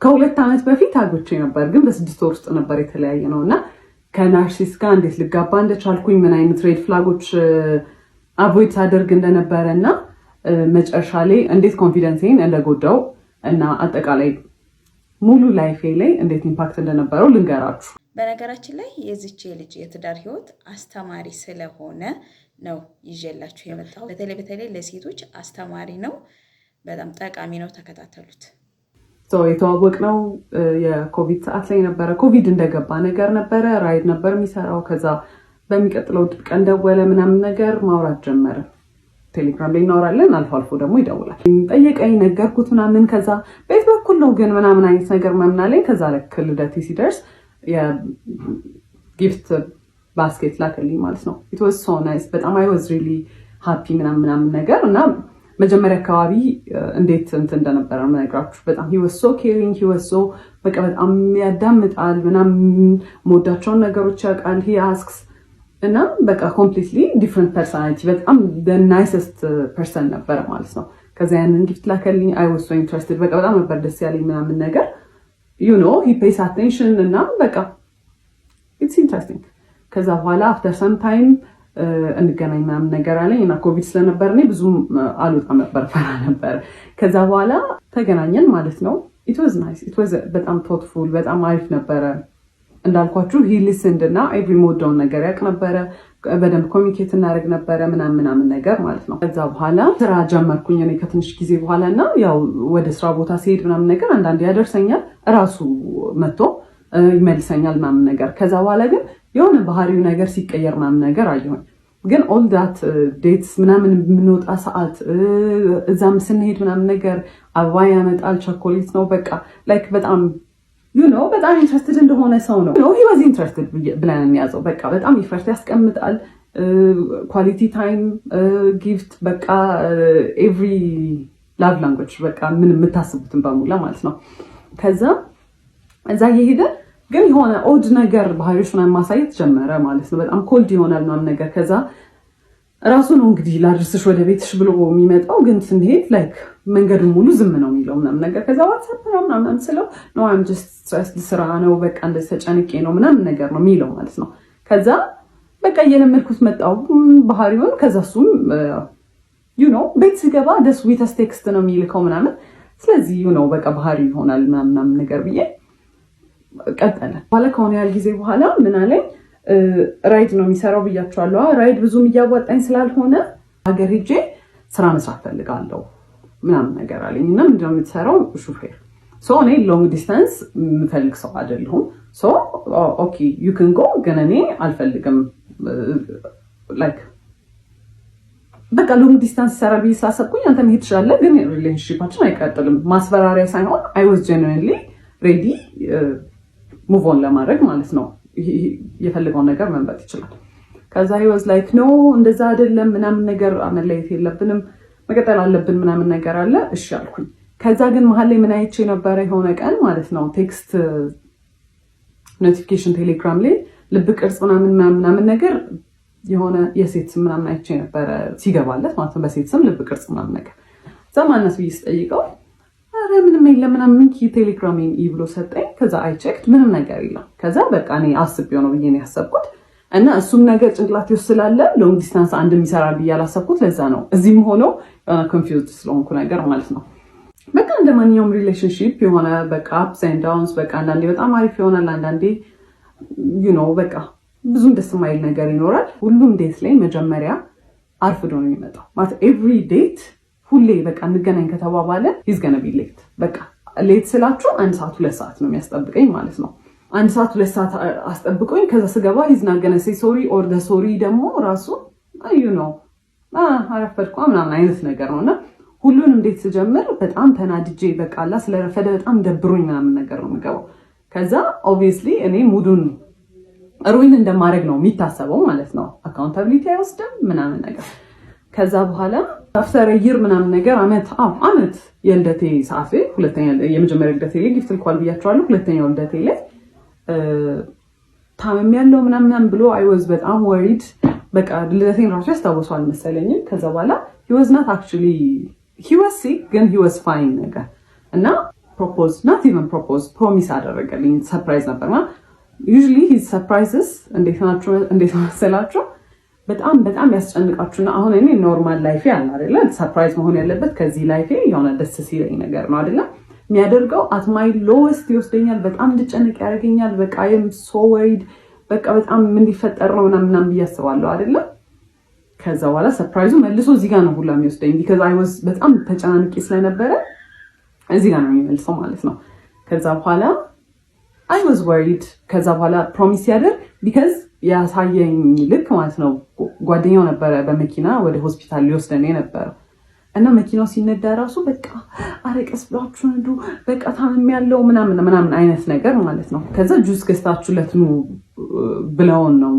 ከሁለት ዓመት በፊት አግብቼ ነበር ግን በ6 ወር ውስጥ ነበር የተለያየ ነውና ከናርሲስ ጋር እንዴት ልጋባ እንደቻልኩኝ ምን አይነት ሬድ ፍላጎች አቮይድ አድርግ እንደነበረና መጨረሻ ላይ እንዴት ኮንፊደንሴን እንደጎዳው እና አጠቃላይ ሙሉ ላይፌ ላይ እንዴት ኢምፓክት እንደነበረው ልንገራችሁ። በነገራችን ላይ የዚች ልጅ የትዳር ህይወት አስተማሪ ስለሆነ ነው ይዤላችሁ የመጣው። በተለይ ለሴቶች አስተማሪ ነው፣ በጣም ጠቃሚ ነው። ተከታተሉት። የተዋወቅነው የኮቪድ ሰዓት ላይ ነበረ። ኮቪድ እንደገባ ነገር ነበረ። ራይድ ነበር የሚሰራው። ከዛ በሚቀጥለው ቀን ደወለ ምናምን ነገር ማውራት ጀመረ። ቴሌግራም ላይ እናወራለን፣ አልፎ አልፎ ደግሞ ይደውላል። ጠየቀኝ፣ ነገርኩት ምናምን። ከዛ ቤት በኩል ነው ግን ምናምን አይነት ነገር ምናምን አለኝ። ከዛ ልክ ልደቴ ሲደርስ የጊፍት ባስኬት ላከልኝ ማለት ነው። ኢት ዋዝ ሶ ናይስ። በጣም አይ ዋዝ ሪሊ ሃፒ ምናምን ነገር እና መጀመሪያ አካባቢ እንዴት እንደነበረ የምነግራችሁ። በጣም he was so caring, he was so በቃ በጣም ያዳምጣል ምናምን፣ የምወዳቸውን ነገሮች ያውቃል። he asks እና በቃ completely different personality፣ በጣም the nicest person ነበረ ማለት ነው። ከዛ ያንን ጊፍት ላከልኝ። I was so interested፣ በቃ በጣም ነበር ደስ ያለኝ ምናምን ነገር you know he pays attention እና በቃ it's interesting። ከዛ በኋላ after some time እንገናኝ ምናምን ነገር አለኝ እና ኮቪድ ስለነበር እኔ ብዙም አልወጣም ነበር፣ ፈራ ነበር። ከዛ በኋላ ተገናኘን ማለት ነው። it was nice, it was በጣም thoughtful፣ በጣም አሪፍ ነበረ። እንዳልኳችሁ he listened እና every ሞዳውን ነገር ያውቅ ነበረ። በደንብ ኮሚኒኬት እናደርግ ነበረ ምናምን ነገር ማለት ነው። ከዛ በኋላ ስራ ጀመርኩኝ እኔ ከትንሽ ጊዜ በኋላ እና ያው ወደ ስራ ቦታ ሲሄድ ምናምን ነገር አንዳንዴ ያደርሰኛል፣ እራሱ መጥቶ ይመልሰኛል ምናምን ነገር። ከዛ በኋላ ግን የሆነ ባህሪው ነገር ሲቀየር ምናምን ነገር አየሁኝ። ግን ኦል ዳት ዴትስ ምናምን የምንወጣ ሰዓት እዛም ስንሄድ ምናምን ነገር አበባ ያመጣል፣ ቸኮሌት ነው በቃ ላይክ በጣም በጣም ኢንትረስትድ እንደሆነ ሰው ነው። he was interested ብለን እንያዘው። በቃ በጣም ኢፈርት ያስቀምጣል። ኳሊቲ ታይም ጊፍት በቃ ኤቭሪ ላቭ ላንጉዌጅ በቃ ምን የምታስቡትን በሙላ ማለት ነው። ከዛ እዛ እየሄደ ግን የሆነ ኦድ ነገር ባህሪዎች ምናምን ማሳየት ጀመረ ማለት ነው። በጣም ኮልድ ይሆናል ምናምን ነገር። ከዛ ራሱ ነው እንግዲህ ላድርስሽ ወደ ቤትሽ ብሎ የሚመጣው፣ ግን ስንሄድ ላይክ መንገዱን ሙሉ ዝም ነው የሚለው ምናምን ነገር። ከዛ ዋትስአፕ ነው ምናምን ስለው ነው አም ጀስት ስትረስ ስራ ነው በቃ እንደዚህ ተጨንቄ ነው ምናምን ነገር ነው የሚለው ማለት ነው። ከዛ በቃ እየለመድኩት መጣው ባህሪውን። ከዛ እሱም ቤት ሲገባ the sweetest text ነው የሚልከው ምናምን። ስለዚህ በቃ ባህሪ ይሆናል ምናምን ነገር ብዬ ቀጠለ። በኋላ ከሆነ ያህል ጊዜ በኋላ ምን አለኝ፣ ራይድ ነው የሚሰራው ብያቸዋለሁ። ራይድ ብዙም እያዋጣኝ ስላልሆነ ሀገር ሄጄ ስራ መስራት ፈልጋለሁ ምናምን ነገር አለኝ። እና ምንድነው የምትሰራው? ሹፌር። እኔ ሎንግ ዲስታንስ የምፈልግ ሰው አይደለሁም። ኦኬ ዩ ካን ጎ፣ ግን እኔ አልፈልግም ላይክ በቃ ሎንግ ዲስታንስ ሰራ ብዬ ስላሰብኩኝ አንተ መሄድ ትችላለህ፣ ግን ሪሌሽንሺፓችን አይቀጥልም። ማስፈራሪያ ሳይሆን አይ ዋዝ ጀኑዊንሊ ሬዲ ሙቭ ኦን ለማድረግ ማለት ነው። የፈለገውን ነገር መምረጥ ይችላል። ከዛ he was like no እንደዛ አይደለም ምናምን ነገር፣ መለየት የለብንም መቀጠል አለብን ምናምን ነገር አለ። እሺ አልኩኝ። ከዛ ግን መሀል ላይ ምን አይቼ ነበረ የሆነ ቀን ማለት ነው ቴክስት ኖቲፊኬሽን ቴሌግራም ላይ ልብ ቅርጽ ምናምን ነገር የሆነ የሴት ስም ምናምን አይቼ ነበረ ሲገባለት ማለት ነው። በሴት ስም ልብ ቅርጽ ምናምን ነገር ዘማነስ ብዬ ስጠይቀው አረ ምንም የለም ምናምን ቴሌግራሜን ብሎ ሰጠኝ። ከዛ አይ ቼክድ ምንም ነገር የለም። ከዛ በቃ እኔ አስቤው ነው ብዬ ነው ያሰብኩት እና እሱም ነገር ጭንቅላቴ ውስጥ ስላለ ሎንግ ዲስታንስ አንድ የሚሰራል ብዬ አላሰብኩት። ለዛ ነው እዚህም ሆኖ ኮንፊውዝድ ስለሆንኩ ነገር ማለት ነው። በቃ እንደ ማንኛውም ሪሌሽንሺፕ የሆነ በቃ አፕስ ኤንድ ዳውንስ በቃ አንዳንዴ በጣም አሪፍ ይሆናል፣ አንዳንዴ በቃ ብዙም ደስ የማይል ነገር ይኖራል። ሁሉም ዴት ላይ መጀመሪያ አርፍዶ ነው የሚመጣው ማለት ኤቭሪ ዴት ሁሌ በቃ እንገናኝ ከተባባለ he's gonna be late። በቃ ሌት ስላችሁ 1 ሰዓት 2 ሰዓት ነው የሚያስጠብቀኝ ማለት ነው። 1 ሰዓት 2 ሰዓት አስጠብቆኝ ከዛ ስገባ he's not gonna say sorry or the sorry ደግሞ ራሱ አረፈድኩ ምናምን አይነት ነገር ነውና ሁሉንም እንዴት ስጀምር በጣም ተናድጄ በቃ ስለረፈደ በጣም ደብሮኝ ምናምን ነገር ነው የምገባው። ከዛ obviously እኔ ሙዱን ሩይን እንደማድረግ ነው የሚታሰበው ማለት ነው። አካውንታቢሊቲ አይወስድም ምናምን ነገር። ከዛ በኋላ አፍተር ይር ምናምን ነገር አመት የልደቴ ሰዓት ሁለተኛ የመጀመሪያ ልደቴ ላይ ጊፍት ልኳል ብያቸዋለሁ። ሁለተኛው ልደቴ ላይ ታመም ያለው ምናምን ብሎ I was በጣም worried። በቃ ልደቴን ራሱ ያስታውሰዋል መሰለኝ። ከዛ በኋላ he was not actually he was sick ግን he was fine ነገር እና ፕሮፖዝ ናት ኢቨን ፕሮፖዝ ፕሮሚስ አደረገልኝ። ሰርፕራይዝ ነበርና ዩዥሊ ሂዝ ሰርፕራይዝስ እንዴት መሰላችሁ በጣም በጣም ያስጨንቃችሁና አሁን እኔ ኖርማል ላይፌ አለ አይደለ ሰርፕራይዝ መሆን ያለበት ከዚህ ላይፌ የሆነ ደስ ሲለኝ ነገር ነው አይደለ የሚያደርገው at my lowest ይወስደኛል በጣም እንድጨነቅ ያደርገኛል በቃ I am so worried በቃ በጣም ምን ሊፈጠር ነው ምናምን ብያስባለሁ አይደለ ከዛ በኋላ ሰርፕራይዙ መልሶ እዚህ ጋር ነው ሁላ የሚወስደኝ because I was በጣም ተጨናንቄ ስለነበረ እዚህ ጋር ነው የሚመልሰው ማለት ነው ከዛ በኋላ I was worried ከዛ በኋላ ፕሮሚስ ያደርግ because ያሳየኝ ልክ ማለት ነው ጓደኛው ነበረ በመኪና ወደ ሆስፒታል ሊወስደኝ ነበር እና መኪናው ሲነዳ ራሱ በቃ አረቀስ ብላችሁ እንዱ በቃ ታምም ያለው ምናምን አይነት ነገር ማለት ነው ከዛ ጁስ ገዝታችሁለት ነው ብለውን ነው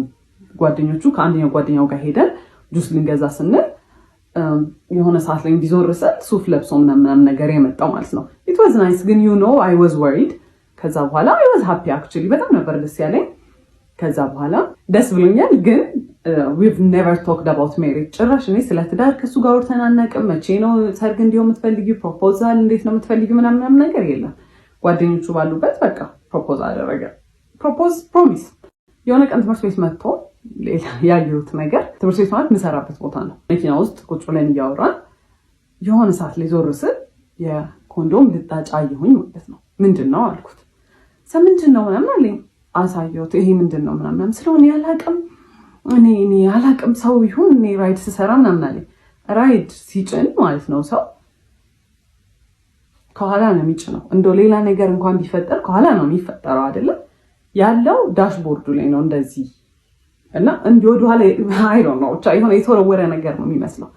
ጓደኞቹ ከአንደኛው ጓደኛው ጋር ሄደን ጁስ ልንገዛ ስንል የሆነ ሰዓት ላይ እንዲዞርሰል ሱፍ ለብሶ ምናምን ነገር የመጣው ማለት ነው it was nice ግን you know I was worried ከዛ በኋላ I was happy actually በጣም ነበር ደስ ያለኝ ከዛ በኋላ ደስ ብሎኛል ግን we've never talked about marriage ጭራሽ እኔ ስለ ትዳር ከሱ ጋር ወርተናናቅም መቼ ነው ሰርግ እንዲው የምትፈልጊው ፕሮፖዛል እንዴት ነው የምትፈልጊው ምናምን ነገር የለም ጓደኞቹ ባሉበት በቃ ፕሮፖዝ አደረገ ፕሮሚስ የሆነ ቀን ትምህርት ቤት መጥቶ ሌላ ያየሁት ነገር ትምህርት ቤት ማለት ምሰራበት ቦታ ነው መኪና ውስጥ ቁጭ ብለን እያወራን የሆነ ሰዓት ላይ ዞር ስል የኮንዶም ልጣጭ አየሁኝ ማለት ነው ምንድነው አልኩት ምንድነው ምናምን አለኝ አሳየሁት ይሄ ምንድነው ምናምን ስለሆነ ያላቀም እኔ ያላቀም ሰው ይሁን እኔ ራይድ ስሰራ ምናምን አለኝ ራይድ ሲጭን ማለት ነው ሰው ከኋላ ነው የሚጭነው እንደው ሌላ ነገር እንኳን ቢፈጠር ከኋላ ነው የሚፈጠረው አይደለም ያለው ዳሽቦርዱ ላይ ነው እንደዚህ እና እንዲወዱ ኋላ አይ ዶንት ኖ ብቻ የሆነ የተወረወረ ነገር ነው የሚመስለው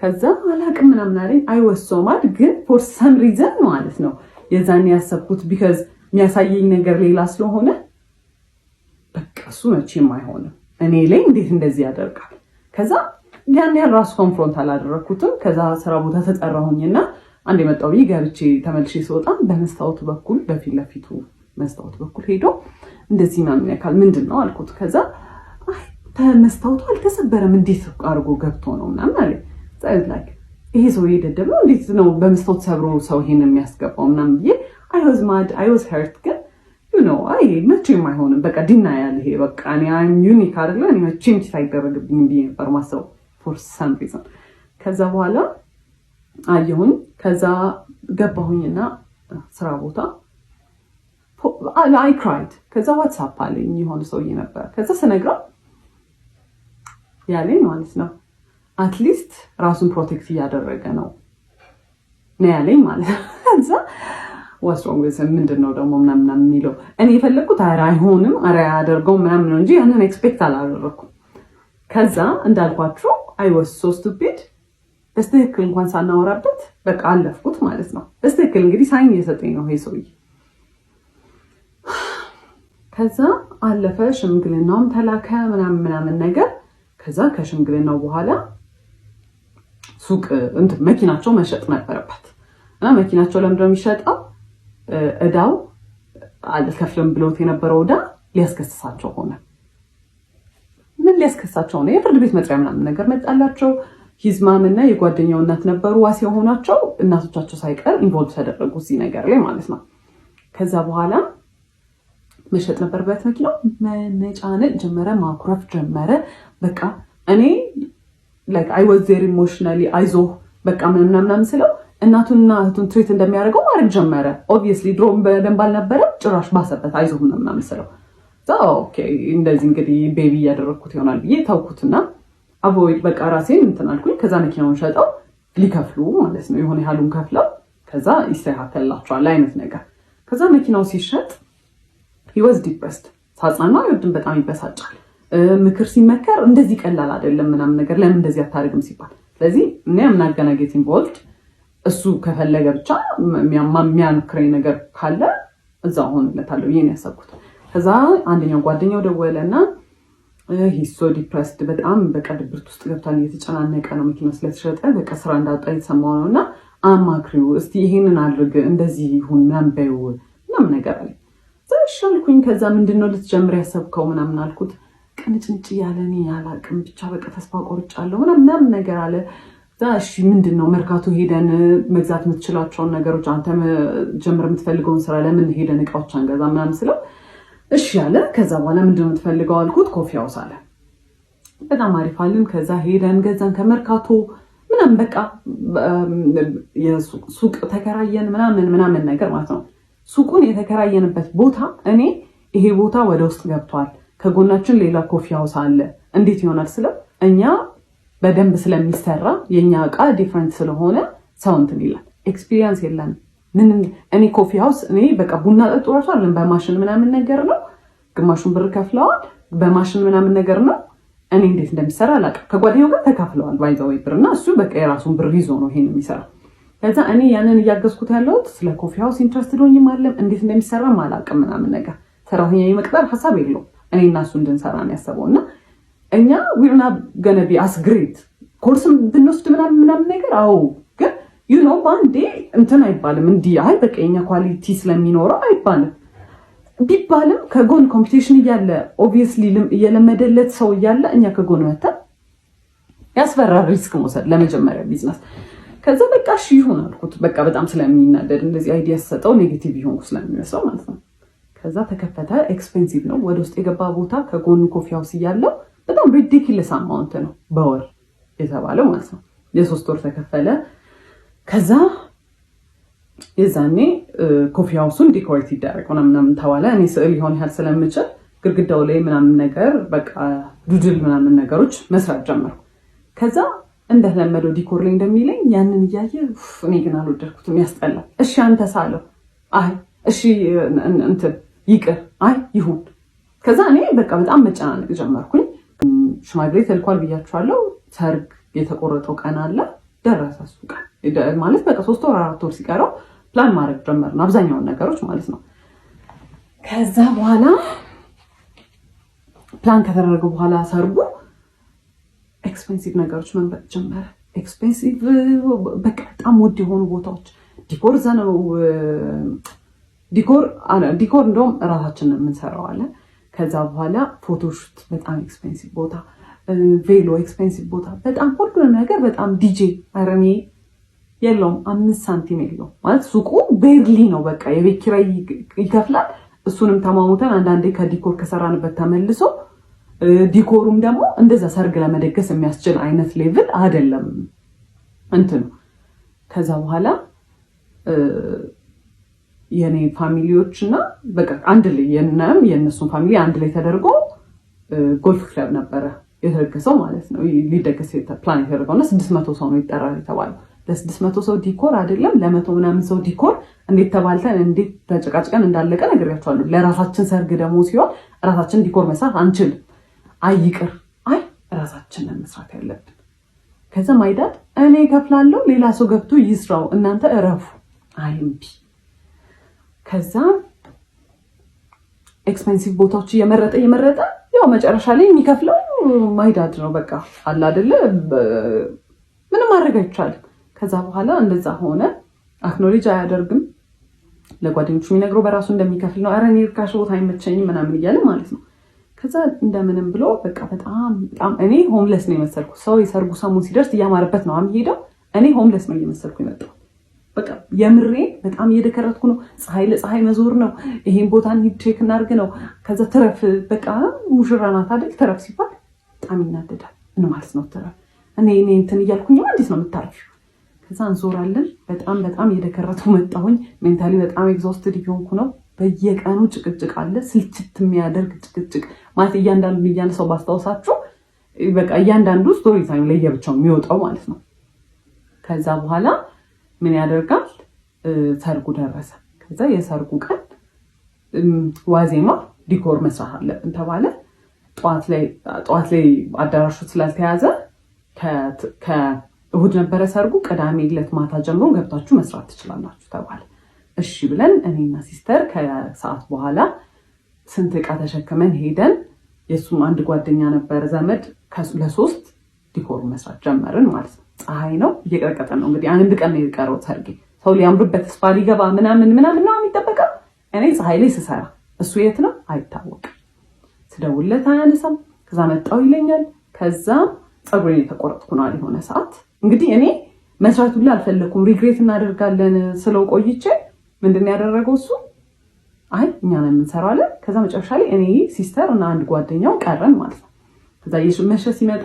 ከዛ አላቅም ምናምን አለኝ አይ was so mad ግን for some reason ማለት ነው የዛኔ ያሰብኩት because የሚያሳየኝ ነገር ሌላ ስለሆነ በቃ እሱ መቼም አይሆንም እኔ ላይ እንዴት እንደዚህ ያደርጋል ከዛ ያን ያህል ራሱ ኮንፍሮንት አላደረኩትም ከዛ ስራ ቦታ ተጠራሁኝና አንድ የመጣው ገብቼ ተመልሼ ስወጣ በመስታወቱ በኩል በፊት ለፊቱ መስታወቱ በኩል ሄዶ እንደዚህ ምናምን ያካል ምንድነው አልኩት ከዛ አይ መስታወቱ አልተሰበረም እንዴት አድርጎ ገብቶ ነው ምናምን አለ ጻይት ላይክ ይሄ ሰው ይደደበው እንዴት ነው በመስታወት ሰብሮ ሰው ይሄን የሚያስገባው ምናምን ብዬ I was mad I was hurt ግን you know አይ መቼም አይሆንም በቃ ዲናያል ይሄ በቃ I'm unique አይደለ እኔ መቼም ሳይደረግብኝ ብዬ ነበር ማሰብ for some reason ከዛ በኋላ አየሁኝ ከዛ ገባሁኝና ስራ ቦታ I cried ከዛ WhatsApp አለኝ የሆነ ሰውዬ ነበር ከዛ ስነግረው ያለኝ ማለት ነው at least ራሱን ፕሮቴክት እያደረገ ነው ያለኝ ማለት ነው ከዛ what's wrong with him ምንድነው ደግሞ ምናምን የሚለው እኔ የፈለኩት አይሆንም ያደርገው ምናምን ነው እንጂ ያንን ኤክስፔክት አላደረኩም ከዛ እንዳልኳችሁ I was so stupid በስተክል እንኳን ሳናወራበት በቃ አለፍኩት ማለት ነው በስተክል እንግዲህ ሳይን እየሰጠኝ ነው ይሄ ሰውዬ ከዛ አለፈ ሽምግልናውም ተላከ ምናምን ነገር ከዛ ከሽምግልናው በኋላ ሱቅ መኪናቸው መሸጥ ነበረበት እና መኪናቸው ለምንድነው የሚሸጠው እዳው አልከፍልም ብሎት የነበረው እዳ ሊያስከስሳቸው ሆነ ምን ሊያስከስሳቸው ሆነ የፍርድ ቤት መጥሪያ ምናምን ነገር መጣላቸው ሂዝማምና የጓደኛው እናት ነበሩ ዋስ የሆናቸው እናቶቻቸው ሳይቀር ኢንቮልቭ ተደረጉ እዚህ ነገር ላይ ማለት ነው ከዛ በኋላ መሸጥ ነበርበት መኪናው መነጫነጭ ጀመረ ማኩረፍ ጀመረ በቃ እኔ like I was very emotionally አይዞ በቃ ምናምን ስለው እናቱና እህቱን ትሪት እንደሚያደርገው ማድረግ ጀመረ obviously ድሮም በደንብ አልነበረም ጭራሽ ባሰበት አይዞ ምናምን ስለው ኦኬ እንደዚህ እንግዲህ ቤቢ ያደረኩት ይሆናል ብዬ ታውኩትና አቮይድ በቃ ራሴን እንትን አልኩኝ ከዛ መኪናውን ሸጠው ሊከፍሉ ማለት ነው የሆነ ያሉን ከፍለው ከዛ ይስተካከልላቸዋል አይነት ነገር ከዛ መኪናው ሲሸጥ he was depressed ሳጻና ይወድም በጣም ይበሳጫል ምክር ሲመከር እንደዚህ ቀላል አይደለም ምናምን ነገር ለምን እንደዚህ አታርግም ሲባል ስለዚህ እኔ አምናገናጌት ኢንቮልቭድ እሱ ከፈለገ ብቻ የሚያንክረኝ ነገር ካለ እዛው ሆነለታለሁ ይሄን ያሰብኩት ከዛ አንደኛው ጓደኛው ደወለና he's so depressed በጣም በቃ ድብርት ውስጥ ገብቷል እየተጨናነቀ ነው መኪናው ስለተሸጠ በቃ ስራ እንዳጣ የተሰማው ነውና አማክሪው እስቲ ይሄንን አድርግ እንደዚህ ይሁን ምናምን ምናምን ነገር አለ ዛሻልኩኝ ከዛ ምንድነው ልትጀምር ያሰብከው ምናምን አልኩት ቅንጭንጭ ያለኔ ያላቅም ብቻ በቃ ተስፋ ቆርጫለሁ ምናምን ነገር አለ እሺ ምንድነው መርካቶ ሄደን መግዛት የምትችላቸውን ነገሮች አንተ ጀምር የምትፈልገውን ስራ ለምን ሄደን እቃዎች አንገዛ ምናምን ስለው እሺ ያለ። ከዛ በኋላ ምንድነው የምትፈልገው አልኩት። ኮፊ ሃውስ አለ። በጣም አሪፍ አለን። ከዛ ሄደን ገዛን ከመርካቶ ምናምን በቃ የሱቅ ተከራየን ምናምን ነገር ማለት ነው። ሱቁን የተከራየንበት ቦታ እኔ ይሄ ቦታ ወደ ውስጥ ገብቷል፣ ከጎናችን ሌላ ኮፊ ሃውስ አለ፣ እንዴት ይሆናል ስለው እኛ በደንብ ስለሚሰራ የኛ እቃ ዲፍረንት ስለሆነ ሰው እንትን ይላል። ኤክስፒሪየንስ የለን ምን እኔ ኮፊ ሃውስ እኔ በቃ ቡና ጠጡ ራሱ አለን በማሽን ምናምን ነገር ነው። ግማሹን ብር ከፍለዋል በማሽን ምናምን ነገር ነው። እኔ እንዴት እንደሚሰራ አላውቅም። ከጓደኛው ጋር ተካፍለዋል ባይዘው ብርና እሱ በቃ የራሱን ብር ይዞ ነው ይሄን የሚሰራው። ከዛ እኔ ያንን እያገዝኩት ያለሁት ስለ ኮፊ ሃውስ ኢንትረስትድ ሆኜም አለም እንዴት እንደሚሰራ አላውቅም ምናምን ነገር። ሰራተኛ የመቅጠር ሀሳብ የለውም። እኔ እና እሱ እንድንሰራ ነው ያሰበውና እኛ ዊርና ገነቢ አስግሬት ኮርስም ብንወስድ ምናምን ነገር አዎ፣ ግን ዩ ኖ ባንዴ እንትን አይባልም። እንዲህ አይ በቃ የኛ ኳሊቲ ስለሚኖረው አይባልም። ቢባልም ከጎን ኮምፒቲሽን እያለ ኦብቪየስሊ እየለመደለት ሰው እያለ እኛ ከጎን መተን ያስፈራል ሪስክ መውሰድ ለመጀመሪያ ቢዝነስ። ከዛ በቃ እሺ ይሁን አልኩት። በቃ በጣም ስለሚናደድ እንደዚህ አይዲያ ሰጠው ኔጌቲቭ ይሆን ስለሚመስለው ማለት ነው። ከዛ ተከፈተ። ኤክስፔንሲቭ ነው። ወደ ውስጥ የገባ ቦታ ከጎን ኮፊ ሃውስ እያለው በጣም ሪዲኩለስ አማውንት ነው በወር የተባለው ማለት ነው። የ3 ወር ተከፈለ። ከዛ የዛኔ ኮፊ ሃውሱን ዲኮሬት ይደረግ ምናምን ተባለ። እኔ ስዕል ይሆን ያህል ስለምችል ግድግዳው ላይ ምናምን ነገር በቃ ዱድል ምናምን ነገሮች መስራት ጀመርኩ። ከዛ እንደተለመደው ዲኮር ላይ እንደሚለኝ ያንን እያየ እኔ ግን አልወደድኩትም፣ ያስጠላል። እሺ አንተ ሳለው አይ እሺ እንትን ይቅር አይ ይሁን። ከዛ እኔ በቃ በጣም መጨናነቅ ጀመርኩኝ። ሽማግሌ ተልኳል ብያችኋለሁ። ሰርግ የተቆረጠው ቀን አለ፣ ደረሰ እሱ ቀን ማለት በቃ 3 ወር 4 ወር ሲቀረው ፕላን ማድረግ ጀመርን አብዛኛውን ነገሮች ማለት ነው። ከዛ በኋላ ፕላን ከተደረገ በኋላ ሰርጉ ኤክስፔንሲቭ ነገሮች መምረጥ ጀመረ። ኤክስፔንሲቭ በቃ በጣም ውድ የሆኑ ቦታዎች ዲኮር ዘነው ዲኮር እንደውም እራሳችንን የምንሰራው አለ። ከዛ በኋላ ፎቶሹት በጣም ኤክስፔንሲቭ ቦታ፣ ቬሎ ኤክስፔንሲቭ ቦታ፣ በጣም ሁሉንም ነገር በጣም ዲጄ አረኔ የለውም 5 ሳንቲም የለውም ማለት ሱቁ ቤርሊ ነው። በቃ የቤት ኪራይ ይከፍላል። እሱንም ተማሙተን አንዳንዴ ከዲኮር ከሰራንበት ተመልሶ ዲኮሩም ደግሞ እንደዛ ሰርግ ለመደገስ የሚያስችል አይነት ሌቭል አይደለም እንትኑ። ከዛ በኋላ የኔ ፋሚሊዎች እና በቃ አንድ ላይ የነሱን ፋሚሊ አንድ ላይ ተደርጎ ጎልፍ ክለብ ነበረ የተደገሰው ማለት ነው። ሊደገስ ፕላን የተደረገውና 600 ሰው ነው ይጠራል የተባለው። ለ600 ሰው ዲኮር አይደለም ለ100 ምናምን ሰው ዲኮር እንዴት ተባልተን እንዴት ተጨቃጭቀን እንዳለቀ ነግሬያቸዋለሁ። ለራሳችን ሰርግ ደግሞ ሲሆን ራሳችን ዲኮር መስራት አንችልም። አይቅር አይ ራሳችንን መስራት ያለብን። ከዛ ማይዳድ እኔ ከፍላለሁ ሌላ ሰው ገብቶ ይስራው እናንተ እረፉ። አይምቢ። ከዛ ኤክስፔንሲቭ ቦታዎች እየመረጠ ያው መጨረሻ ላይ የሚከፍለው ማይዳድ ነው። በቃ አለ አይደለ ምንም ማድረግ አይቻልም። ከዛ በኋላ እንደዛ ሆነ። አክኖሌጅ አያደርግም። ለጓደኞቹ የሚነግረው በራሱ እንደሚከፍል ነው። ኧረ እኔ ርካሽ ቦታ አይመቸኝም ምናምን እያለ ማለት ነው። ከዛ እንደምንም ብሎ በቃ በጣም እኔ ሆምለስ ነው የመሰልኩት። ሰው የሰርጉ ሰሙን ሲደርስ እያማረበት ነው የሚሄደው። እኔ ሆምለስ ነው እየመሰልኩ የመጣው። በቃ የምሬ በጣም እየደከረትኩ ነው። ፀሐይ ለፀሐይ መዞር ነው። ይሄን ቦታ እንሂድ ቼክ እናድርግ ነው። ከዛ ትረፍ በቃ ሙሽራ ናት አይደል? ትረፍ ሲባል በጣም ይናደዳል። ምን ማለት ነው ትረፍ? እኔ እንትን እያልኩኝ እንዴት ነው የምታርፊው? ከዛ እንዞራለን። በጣም እየደከረትኩ መጣሁኝ። ሜንታሊ በጣም ኤግዞስትድ እየሆንኩ ነው። በየቀኑ ጭቅጭቅ አለ። ስልችት የሚያደርግ ጭቅጭቅ ማለት እያንዳንዱ ሰው ባስታውሳችሁ በቃ እያንዳንዱ ስቶሪ ታይም ለየብቻው የሚወጣው ማለት ነው። ከዛ በኋላ ምን ያደርጋል? ሰርጉ ደረሰ። ከዛ የሰርጉ ቀን ዋዜማ ዲኮር መስራት አለብን ተባለ። ጠዋት ላይ አዳራሹ ስላልተያዘ ከእሁድ ነበረ ሰርጉ። ቅዳሜ ዕለት ማታ ጀምሮ ገብታችሁ መስራት ትችላላችሁ ተባለ። እሺ ብለን እኔና ሲስተር ከሰዓት በኋላ ስንት ዕቃ ተሸክመን ሄደን የሱም አንድ ጓደኛ ነበረ ዘመድ ለ3 ዲኮር መስራት ጀመርን ማለት ነው። ፀሐይ ነው እየቀረቀጠ ነው። እንግዲህ አንድ ቀን ነው የቀረው ሰርጌ። ሰው ሊያምርበት ተስፋ ሊገባ ምናምን ነው የሚጠበቀው። እኔ ፀሐይ ላይ ስሰራ እሱ የት ነው አይታወቅም። ስደውልለት አያነሳም። ከዛ መጣው ይለኛል። ከዛ ፀጉሬን የተቆረጥኩ ነው የሆነ ሰዓት እንግዲህ እኔ መስራት ሁሉ አልፈለኩም። ሪግሬት እናደርጋለን ስለው ቆይቼ ምንድን ያደረገው እሱ አይ እኛ ነን የምንሰራለን። ከዛ መጨረሻ ላይ እኔ ሲስተር እና አንድ ጓደኛው ቀረን ማለት ነው። ከዛ መሸ ሲመጣ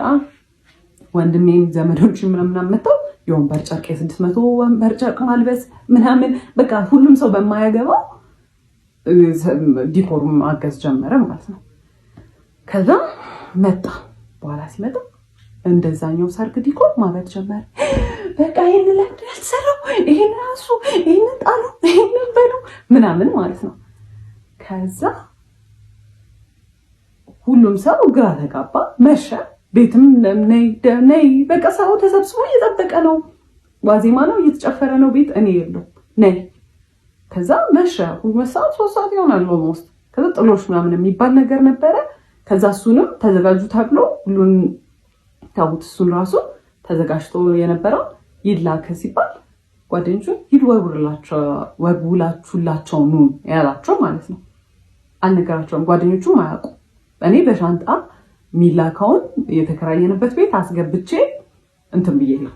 ወንድሜም ዘመዶችም ምናምን መጥተው የወንበር ጨርቅ 600 ወንበር ጨርቅ ማልበስ ምናምን በቃ ሁሉም ሰው በማያገባው ዲኮሩም አገዝ ጀመረ ማለት ነው። ከዛ መጣ በኋላ ሲመጣ እንደዛኛው ሰርግ ዲኮር ማለት ጀመረ። በቃ ይሄን ለምድ ያልሰራው ይሄን ራሱ ይሄን ጣሉ ይሄን በሉ ምናምን ማለት ነው። ከዛ ሁሉም ሰው ግራ ተጋባ። መሸ። ቤትም ነይ በቃ ሰው ተሰብስቦ እየጠበቀ ነው። ዋዜማ ነው፣ እየተጨፈረ ነው ቤት። እኔ የለው ነይ። ከዛ መሸ። 2 ሰዓት 3 ሰዓት ይሆናል ኦልሞስት። ከዛ ጥሎሽ ምናምን የሚባል ነገር ነበረ። ከዛ እሱንም ተዘጋጁ ተብሎ ሁሉን ታውት እሱን ራሱ ተዘጋጅቶ የነበረው ይላከ ሲባል ጓደኞቹ ሂድ ወርውላችሁላቸው ኑ ያላቸው ማለት ነው። አልነገራቸውም። ጓደኞቹም አያውቁ። እኔ በሻንጣ ሚላካውን የተከራየንበት ቤት አስገብቼ እንትን ብዬ ነው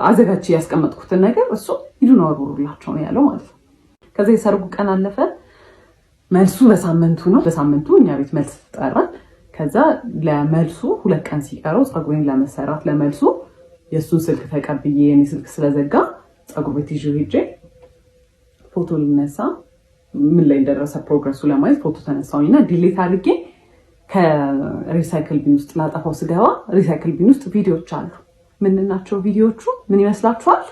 አዘጋጅቼ ያስቀመጥኩትን ነገር እሱ ሂዱን ወርውላቸው ነው ያለው ማለት ነው። ከዛ የሰርጉ ቀን አለፈ። መልሱ በሳምንቱ ነው። በሳምንቱ እኛ ቤት መልስ ተጠራን። ከዛ ለመልሱ 2 ቀን ሲቀረው ፀጉሬን ለመሰራት ለመልሱ የሱን ስልክ ተቀብዬ የኔ ስልክ ስለዘጋ ፀጉር ቤት ይዤ ሄጄ ፎቶ ልነሳ ምን ላይ እንደደረሰ ፕሮግረሱ ለማየት ፎቶ ተነሳውኝና ዲሌት አድርጌ ከሪሳይክል ቢን ውስጥ ላጠፋው ስገባ ሪሳይክል ቢን ውስጥ ቪዲዮዎች አሉ። ምን ናቸው ቪዲዮዎቹ? ምን ይመስላችኋል?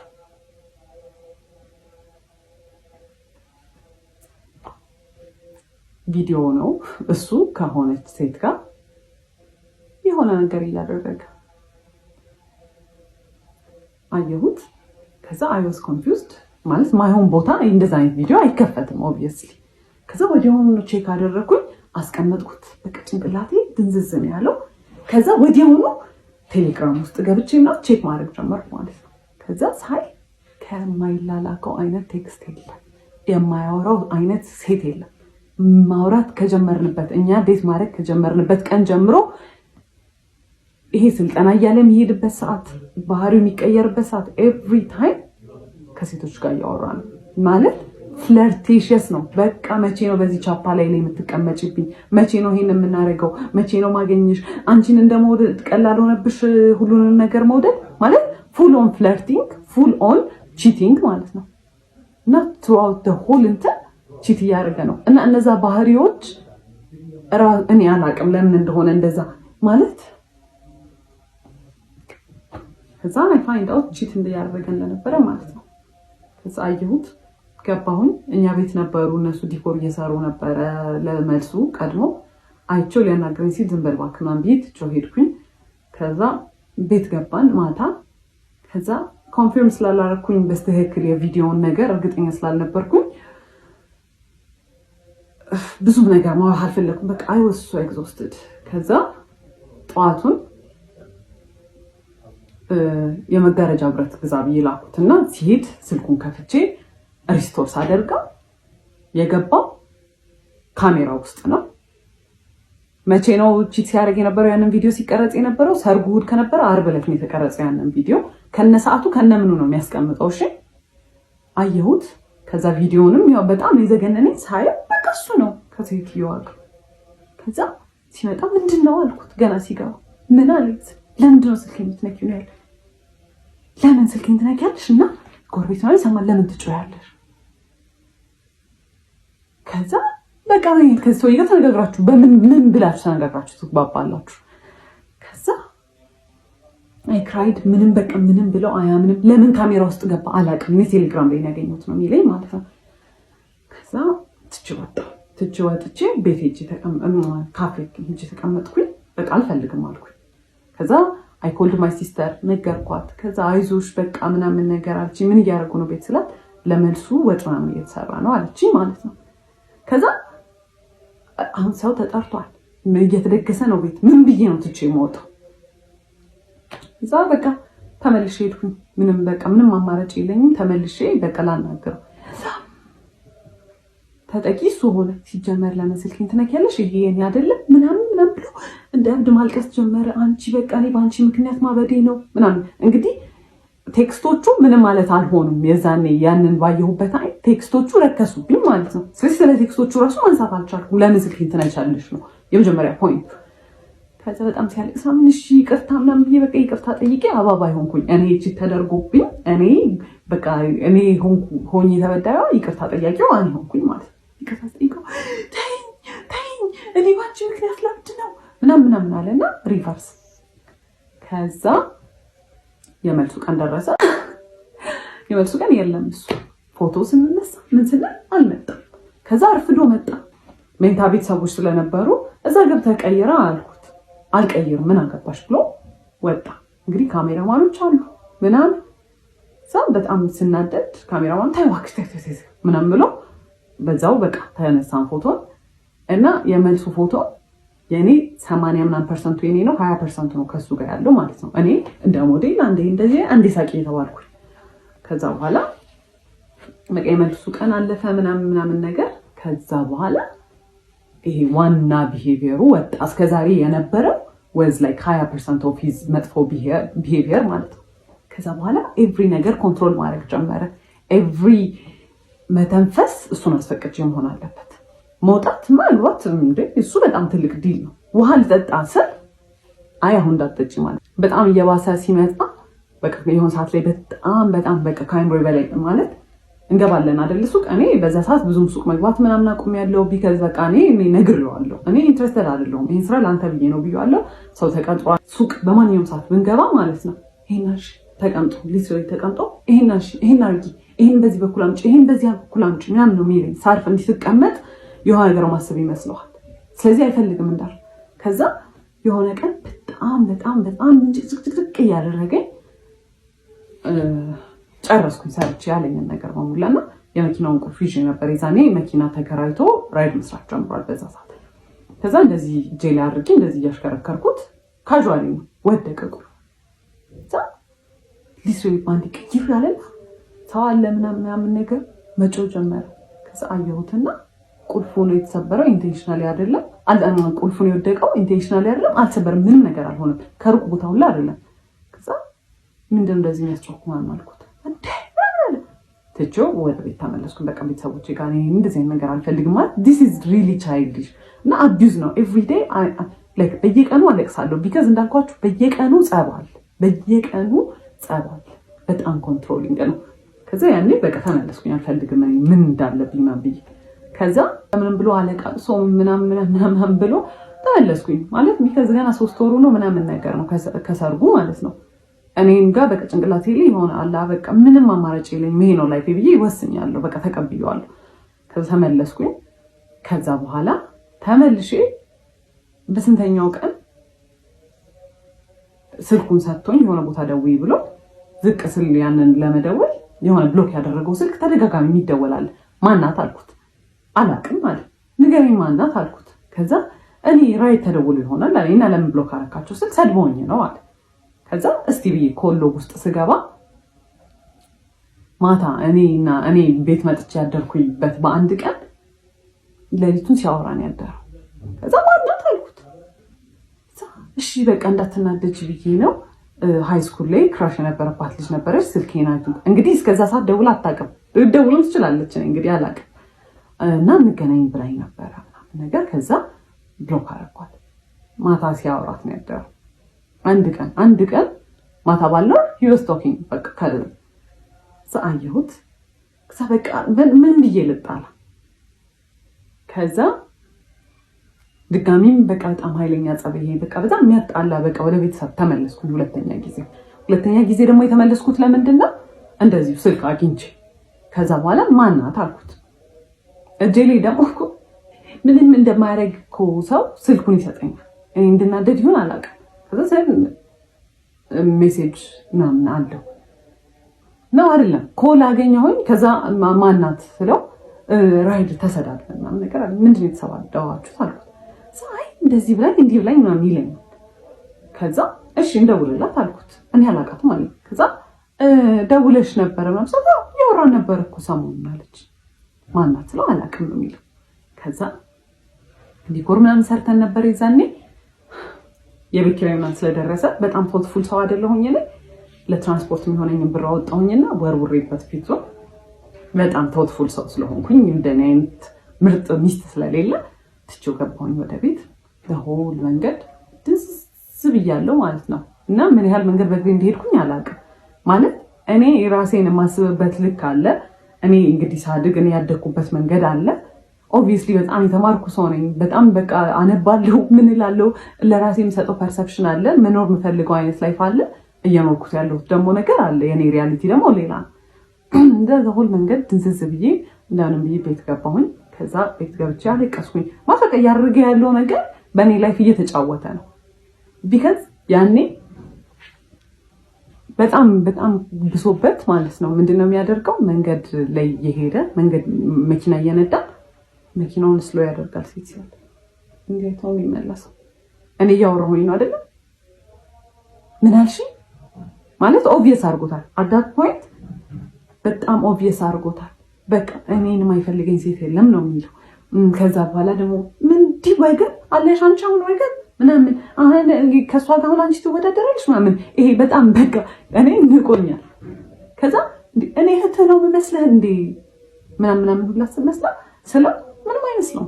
ቪዲዮ ነው። እሱ ከሆነች ሴት ጋር የሆነ ነገር እያደረገ አየሁት። ከዛ አይ ዋዝ ኮንፊውዝድ ማለት ማይሆን ቦታ እንደዛ አይነት ቪዲዮ አይከፈትም ኦብቪየስሊ። ከዛ ወዲያውኑ ቼክ አደረኩኝ፣ አስቀመጥኩት። በቃ ጭንቅላቴ ድንዝዝ ነው ያለው። ከዛ ወዲያውኑ ቴሌግራም ውስጥ ገብቼና ቼክ ማድረግ ጀመርኩ ማለት ነው። ከዛ ሳይ ከማይላላከው አይነት ቴክስት የለም፣ የማያወራው አይነት ሴት የለም። ማውራት ከጀመርንበት እኛ ዴት ማድረግ ከጀመርንበት ቀን ጀምሮ ይሄ ስልጠና እያለ የሚሄድበት ሰዓት፣ ባህሪው የሚቀየርበት ሰዓት ኤቭሪ ታይም ከሴቶች ጋር እያወራ ነው ማለት ፍለርቴሽስ ነው። በቃ መቼ ነው በዚህ ቻፓ ላይ የምትቀመጭብኝ? መቼ ነው ይሄን የምናደርገው? መቼ ነው ማገኘሽ? አንቺን እንደመውደድ ቀላል ሆነብሽ ሁሉንም ነገር መውደድ ማለት ፉል ኦን ፍለርቲንግ፣ ፉል ኦን ቺቲንግ ማለት ነው። እና ትሩአውት ዘ ሆል እንትን ቺት እያደረገ ነው። እና እነዛ ባህሪዎች እኔ አላውቅም ለምን እንደሆነ እንደዛ ማለት ከዛ አይ ፋይንድ አውት ቺት እያደረገ እንደነበረ ማለት ነው። ከዛ አየሁት፣ ገባሁኝ። እኛ ቤት ነበሩ እነሱ ዲኮር እየሰሩ ነበረ። ለመልሱ ቀድሞ አይቼው ሊያናግረኝ ሲል ዝም በል እባክህ ምናምን ብዬ ትቼው ሄድኩኝ። ከዛ ቤት ገባን ማታ። ከዛ ኮንፊርም ስላላረኩኝ በስተክክል የቪዲዮውን ነገር እርግጠኛ ስላልነበርኩኝ ብዙ ነገር ማውራት አልፈለኩም። በቃ አይ ዋዝ ሶ ኤግዞስትድ። ከዛ ጠዋቱን የመጋረጃ ብረት ግዛ ብዬ ላኩትና ሲሄድ ስልኩን ከፍቼ ሪስቶር ሳደርጋ የገባው ካሜራ ውስጥ ነው። መቼ ነው ቺት ሲያደርግ የነበረው? ያንን ቪዲዮ ሲቀረጽ የነበረው ሰርጉ እሑድ ከነበረ ዓርብ ዕለት ነው የተቀረጸው። ያንን ቪዲዮ ከነሰዓቱ ከነምኑ ነው የሚያስቀምጠው። እሺ አየሁት። ከዛ ቪዲዮንም ያው በጣም የዘገነነኝ ሳየው በቃ እሱ ነው ከሴትዮዋ ጋር። ከዛ ሲመጣ ምንድን ነው አልኩት። ገና ሲገባ ምን አለኝ? ለምንድን ነው ስልኬን የምትነኪው ነው ያለ። ለምን ስልኬን ትነኪያለሽ? እና ጎረቤት ነው ይሰማል፣ ለምን ትጮያለሽ? ከዛ በቃ ከዚህ ሰውዬ ጋር ተነጋግራችሁ ምን ብላችሁ ተነጋግራችሁ ትግባባላችሁ? ከዛ አይ ክራይድ ምንም በቃ ምንም ብለው አያምንም። ለምን ካሜራ ውስጥ ገባ አላውቅም። እኔ ቴሌግራም ላይ ያገኘሁት ነው የሚለኝ ማለት ነው። ከዛ ትቼ ወጥቼ ቤት ሄጄ ካፌ ሄጄ ተቀመጥኩኝ። በቃ አልፈልግም አልኩኝ። ከዛ አይ ኮልድ ማይ ሲስተር ነገርኳት። ከዛ አይዞሽ በቃ ምናምን ነገር አለች። ምን እያደረጉ ነው ቤት ስላት ለመልሱ ወጥ ምናምን እየተሰራ ነው አለች ማለት ነው። ከዛ አሁን ሰው ተጠርቷል፣ እየተደገሰ ነው ቤት። ምን ብዬ ነው ትቼ የምወጣው? እዛ በቃ ተመልሼ ሄድኩኝ። ምንም አማራጭ የለኝም። ተመልሼ በቃ ላናገረው። ተጠቂ እሱ ሆነ። ሲጀመር ለምን ስልኬን ትነኪያለሽ? ይሄ የኔ አይደለም ምናምን ብሎ እንደ እብድ ማልቀስ ጀመረ። አንቺ በቃ እኔ በአንቺ ምክንያት ማበዴ ነው ምናምን። እንግዲህ ቴክስቶቹ ምንም ማለት አልሆኑም። የዛኔ ያንን ባየሁበት አይ ቴክስቶቹ ረከሱብኝ ማለት ነው። ስለዚህ ስለ ቴክስቶቹ ራሱ ማንሳት አልቻልኩም። ለምን ስልኬን ትነቻለሽ ነው የመጀመሪያ ፖይንቱ። ከዛ በጣም ሲያለቅስ ምን እሺ ይቅርታ ምናምን ብዬ በቃ ይቅርታ ጠይቄ አባባይ ሆንኩኝ። እኔ እቺ ተደርጎብኝ እኔ በቃ እኔ ሆኜ ተበዳዩ ይቅርታ ጠያቂው እኔ ሆንኩኝ ማለት ነው። ይቅርታ ጠይቀው ተይኝ እኔ ባንቺ ምክንያት ላብድ ነው ምናምን አለና ሪቨርስ። ከዛ የመልሱ ቀን ደረሰ። የመልሱ ቀን የለም እሱ ፎቶ ስንነሳ ምን ስንል አልመጣም። ከዛ አርፍዶ መጣ። ሜንታ ቤተሰቦች ስለነበሩ እዛ ገብተህ ቀይራ አልኩት። አልቀይርም ምን አገባሽ ብሎ ወጣ። እንግዲህ ካሜራማኖች አሉ ምናምን ሰው በጣም ስናደድ ካሜራማን ታይዋክስ ምናምን ብሎ በዛው በቃ ተነሳን ፎቶ እና የመልሱ ፎቶ የኔ 80% የኔ ነው፣ 20% ነው ከሱ ጋር ያለው ማለት ነው። እኔ እንደ ሞዴል አንዴ ሳቂ የተባልኩኝ። ከዛ በኋላ በቃ የመልሱ ቀን አለፈ ምናምን ነገር። ከዛ በኋላ ይሄ ዋና ቢሄቪየሩ ወጣ። እስከዛሬ የነበረው ወዝ ላይክ 20% ኦፍ ሂዝ መጥፎ ቢሄቪየር ማለት ነው። ከዛ በኋላ ኤቭሪ ነገር ኮንትሮል ማድረግ ጀመረ። ኤቭሪ መተንፈስ እሱን አስፈቅጄ መሆን አለበት። መውጣት ማግባት እንዴ እሱ በጣም ትልቅ ዲል ነው። ውሃ ልጠጣ ስል አይ አሁን እንዳትጠጪ ማለት በጣም እየባሰ ሲመጣ በቃ የሆነ ሰዓት ላይ በጣም በቃ ከአይምሮ በላይ ማለት እንገባለን አይደል ሱቅ። እኔ በዛ ሰዓት ብዙም ሱቅ መግባት ምናምን አቁሜያለሁ። ቢካዝ በቃ እኔ ነግሬዋለሁ እኔ ኢንትረስትድ አይደለሁም ይሄን ስራ ለአንተ ብዬ ነው ብዬዋለሁ። ሰው ተቀጥሯል ሱቅ በማንኛውም ሰዓት ብንገባ ማለት ነው ይሄናሽ ተቀምጦ ሊትራሊ ተቀምጦ ይሄናሽ ይሄን አርጊ ይሄን በዚህ በኩል አምጪ ይሄን በዚህ በኩል አምጪ ምናምን ነው የሚለኝ። ሳርፍ እንዲትቀመጥ የሆነ ነገር ማሰብ ይመስለዋል። ስለዚህ አይፈልግም እንዳል። ከዛ የሆነ ቀን በጣም ጭቅጭቅ እያደረገኝ ጨረስኩኝ ሰርቼ ያለኝን ነገር በሙላና የመኪናውን ቁልፍ ይዤ ነበር። የዛኔ መኪና ተከራይቶ ራይድ መስራት ጀምሯል በዛ ሰዓት። ከዛ እንደዚህ ጄል አድርጌ እንደዚህ እያሽከረከርኩት ካዥዋሊ ወደቀ ቁልፍ። ከዛ ሊስሪ ባንዲ ቅይር ያለና ሰው አለ ምናምን ነገር መጮህ ጀመረ። ከዛ አየሁትና ቁልፉ ነው የተሰበረው፣ ኢንቴንሽናሊ አይደለም። ቁልፉ ነው የወደቀው፣ ኢንቴንሽናሊ አይደለም። አልተሰበረም፣ ምንም ነገር አልሆነም። ከሩቅ ቦታ ሁላ አይደለም። ከዛ ምንድነው እንደዚህ የሚያስጮህ ምናምን አልኩት። ትቼው ወደ ቤት ተመለስኩ። በቃ ቤተሰቦቼ ጋር እንደዚህ አይነት ነገር አልፈልግም ማለት this is really childish እና አቢዩዝ ነው። ኤቭሪ ዴይ ላይክ በየቀኑ አለቅሳለሁ። ቢካዝ እንዳልኳችሁ በየቀኑ ጸባል በጣም ኮንትሮሊንግ ነው። ከዛ ያኔ በቃ ተመለስኩኝ። አልፈልግም ምን እንዳለብኝ ማን ብዬ ከዛ ምንም ብሎ አለቃቅሶ ምናምን ብሎ ተመለስኩኝ ማለት ቢካዝ ገና 3 ወሩ ነው ምናምን ነገር ነው ከሰርጉ ማለት ነው። እኔም ጋር በቃ ጭንቅላቴ ላይ ሆነ አላ በቃ ምንም አማራጭ የለኝም ይሄ ነው ላይፍ ብዬ ይወስኛለሁ። በቃ ተቀብየዋለሁ። ከዛ ተመለስኩኝ። ከዛ በኋላ ተመልሼ በስንተኛው ቀን ስልኩን ሰጥቶኝ የሆነ ቦታ ደውይ ብሎ ዝቅ ስል ያንን ለመደወል የሆነ ብሎክ ያደረገው ስልክ ተደጋጋሚ የሚደወላል። ማናት አልኩት። አላቅም ማለት ንገረኝ ማናት አልኩት። ከዛ እኔ ራይት ተደውሎ ይሆናል አለኝና ለምን ብሎክ አረካቸው ስል ሰድቦኝ ነው አለ። ከዛ እስቲ ብዬ ኮሎ ውስጥ ስገባ ማታ እኔ ቤት መጥቼ ያደርኩበት በአንድ ቀን ሌሊቱን ሲያወራን ያደረው። ከዛ ማናት አልኩት። እሺ በቃ እንዳትናደጅ ብዬ ነው ሃይ ስኩል ላይ ክራሽ የነበረባት ልጅ ነበረች። ስልኬን አይቱ እንግዲህ እስከዛ ሰዓት ደውላ አታውቅም። ደውሎም ትችላለች እንግዲህ አላውቅም። እና እንገናኝ ብላኝ ነበረ ነገር። ከዛ ብሎክ አደረኳት። ማታ ሲያወራት ነው ያደረው። አንድ ቀን ማታ ባለው he was talking በቃ ካለ አየሁት። ከዛ በቃ ምን ብዬ ልጣላ። ከዛ ድጋሚም በቃ በጣም ኃይለኛ ጸብ ይሄ በቃ በጣም የሚያጣላ በቃ ወደ ቤተሰብ ተመለስኩኝ። ሁለተኛ ጊዜ ደግሞ የተመለስኩት ለምንድን ነው እንደዚሁ ስልክ አግኝቼ። ከዛ በኋላ ማናት አልኩት። እጄ ላይ ደግሞ እኮ ምንም እንደማያደርግ እኮ ሰው ስልኩን ይሰጠኛል። እኔ እንድናደድ ይሆን አላውቅም። ከዛ ሜሴጅ ምናምን አለው ነው አይደለም ኮል አገኘሁኝ። ከዛ ማናት ስለው ራይድ ተሰዳድበን ምናምን ነገር አለ። ምንድን ነው የተሰዳደባችሁት አልኩት። አይ እንደዚህ ብላኝ እንዲህ ብላኝ ምናምን ይለኛል። ከዛ እሺ እንደውልላት አልኩት። እኔ አላውቃትም አለኝ። ከዛ ደውለሽ ነበረ ምናምን ሰው ያወራን ነበር እኮ ሰሞኑን አለች። ማናት ስለው አላውቅም ነው የሚለው። ከዛ ዲኮር ምናምን ሰርተን ነበር የዛኔ የቤት ኪራይ ምናምን ስለደረሰ በጣም ቶትፉል ሰው አይደለሁኝ እኔ። ለትራንስፖርት የሚሆነኝን ብር አወጣሁኝና ወርውሬበት ፊቱ በጣም ቶትፉል ሰው ስለሆንኩኝ እንደኔ አይነት ምርጥ ሚስት ስለሌለ ትቼው ገባሁኝ ወደ ቤት። ለሆል መንገድ ድዝ ብያለሁ ማለት ነው። እና ምን ያህል መንገድ በእግሬ እንደሄድኩኝ አላውቅም። ማለት እኔ ራሴን የማስብበት ልክ አለ። እኔ እንግዲህ ሳድግ እኔ ያደግኩበት መንገድ አለ። ኦብቪየስሊ በጣም የተማርኩ ሰው ነኝ። በጣም በቃ አነባለሁ፣ ምን እላለሁ፣ ለራሴ የምሰጠው ፐርሰፕሽን አለ። መኖር የምፈልገው አይነት ላይፍ አለ። እየኖርኩት ያለሁት ደግሞ ነገር አለ። የኔ ሪያሊቲ ደግሞ ሌላ ነው። እንደዛ ሁሉ መንገድ ድንዝዝ ብዬ እንደምንም ብዬ ቤት ገባሁኝ። ከዛ ቤት ገብቼ አለቀስኩኝ። ማፈቀ ያደረገ ያለው ነገር በእኔ ላይፍ እየተጫወተ ነው። ቢካዝ ያኔ በጣም በጣም ብሶበት ማለት ነው። ምንድነው የሚያደርገው? መንገድ ላይ የሄደ መንገድ መኪና እየነዳ መኪናውን ስሎ ያደርጋል። ሴት ሲል እንዴት ነው የሚመለሰው? እኔ እያወራሁኝ ነው አይደለም? ምን አልሽ ማለት ኦብቪየስ አድርጎታል። አዳት ፖይንት በጣም ኦብቪየስ አድርጎታል። በቃ እኔን የማይፈልገኝ ሴት የለም ነው የሚለው። ከዛ በኋላ ደግሞ ምን ወገን አለሽ አንቺ አሁን ወገን ምናምን አሁን ከሷ ጋር አሁን አንቺ ትወዳደራለሽ ምናምን። ይሄ በጣም በቃ እኔ ንቆኛል። ከዛ እኔ እህት ነው የምመስልህ እንዴ ምናምን ሁላ ስመስላ ስለ ምንም አይመስለው።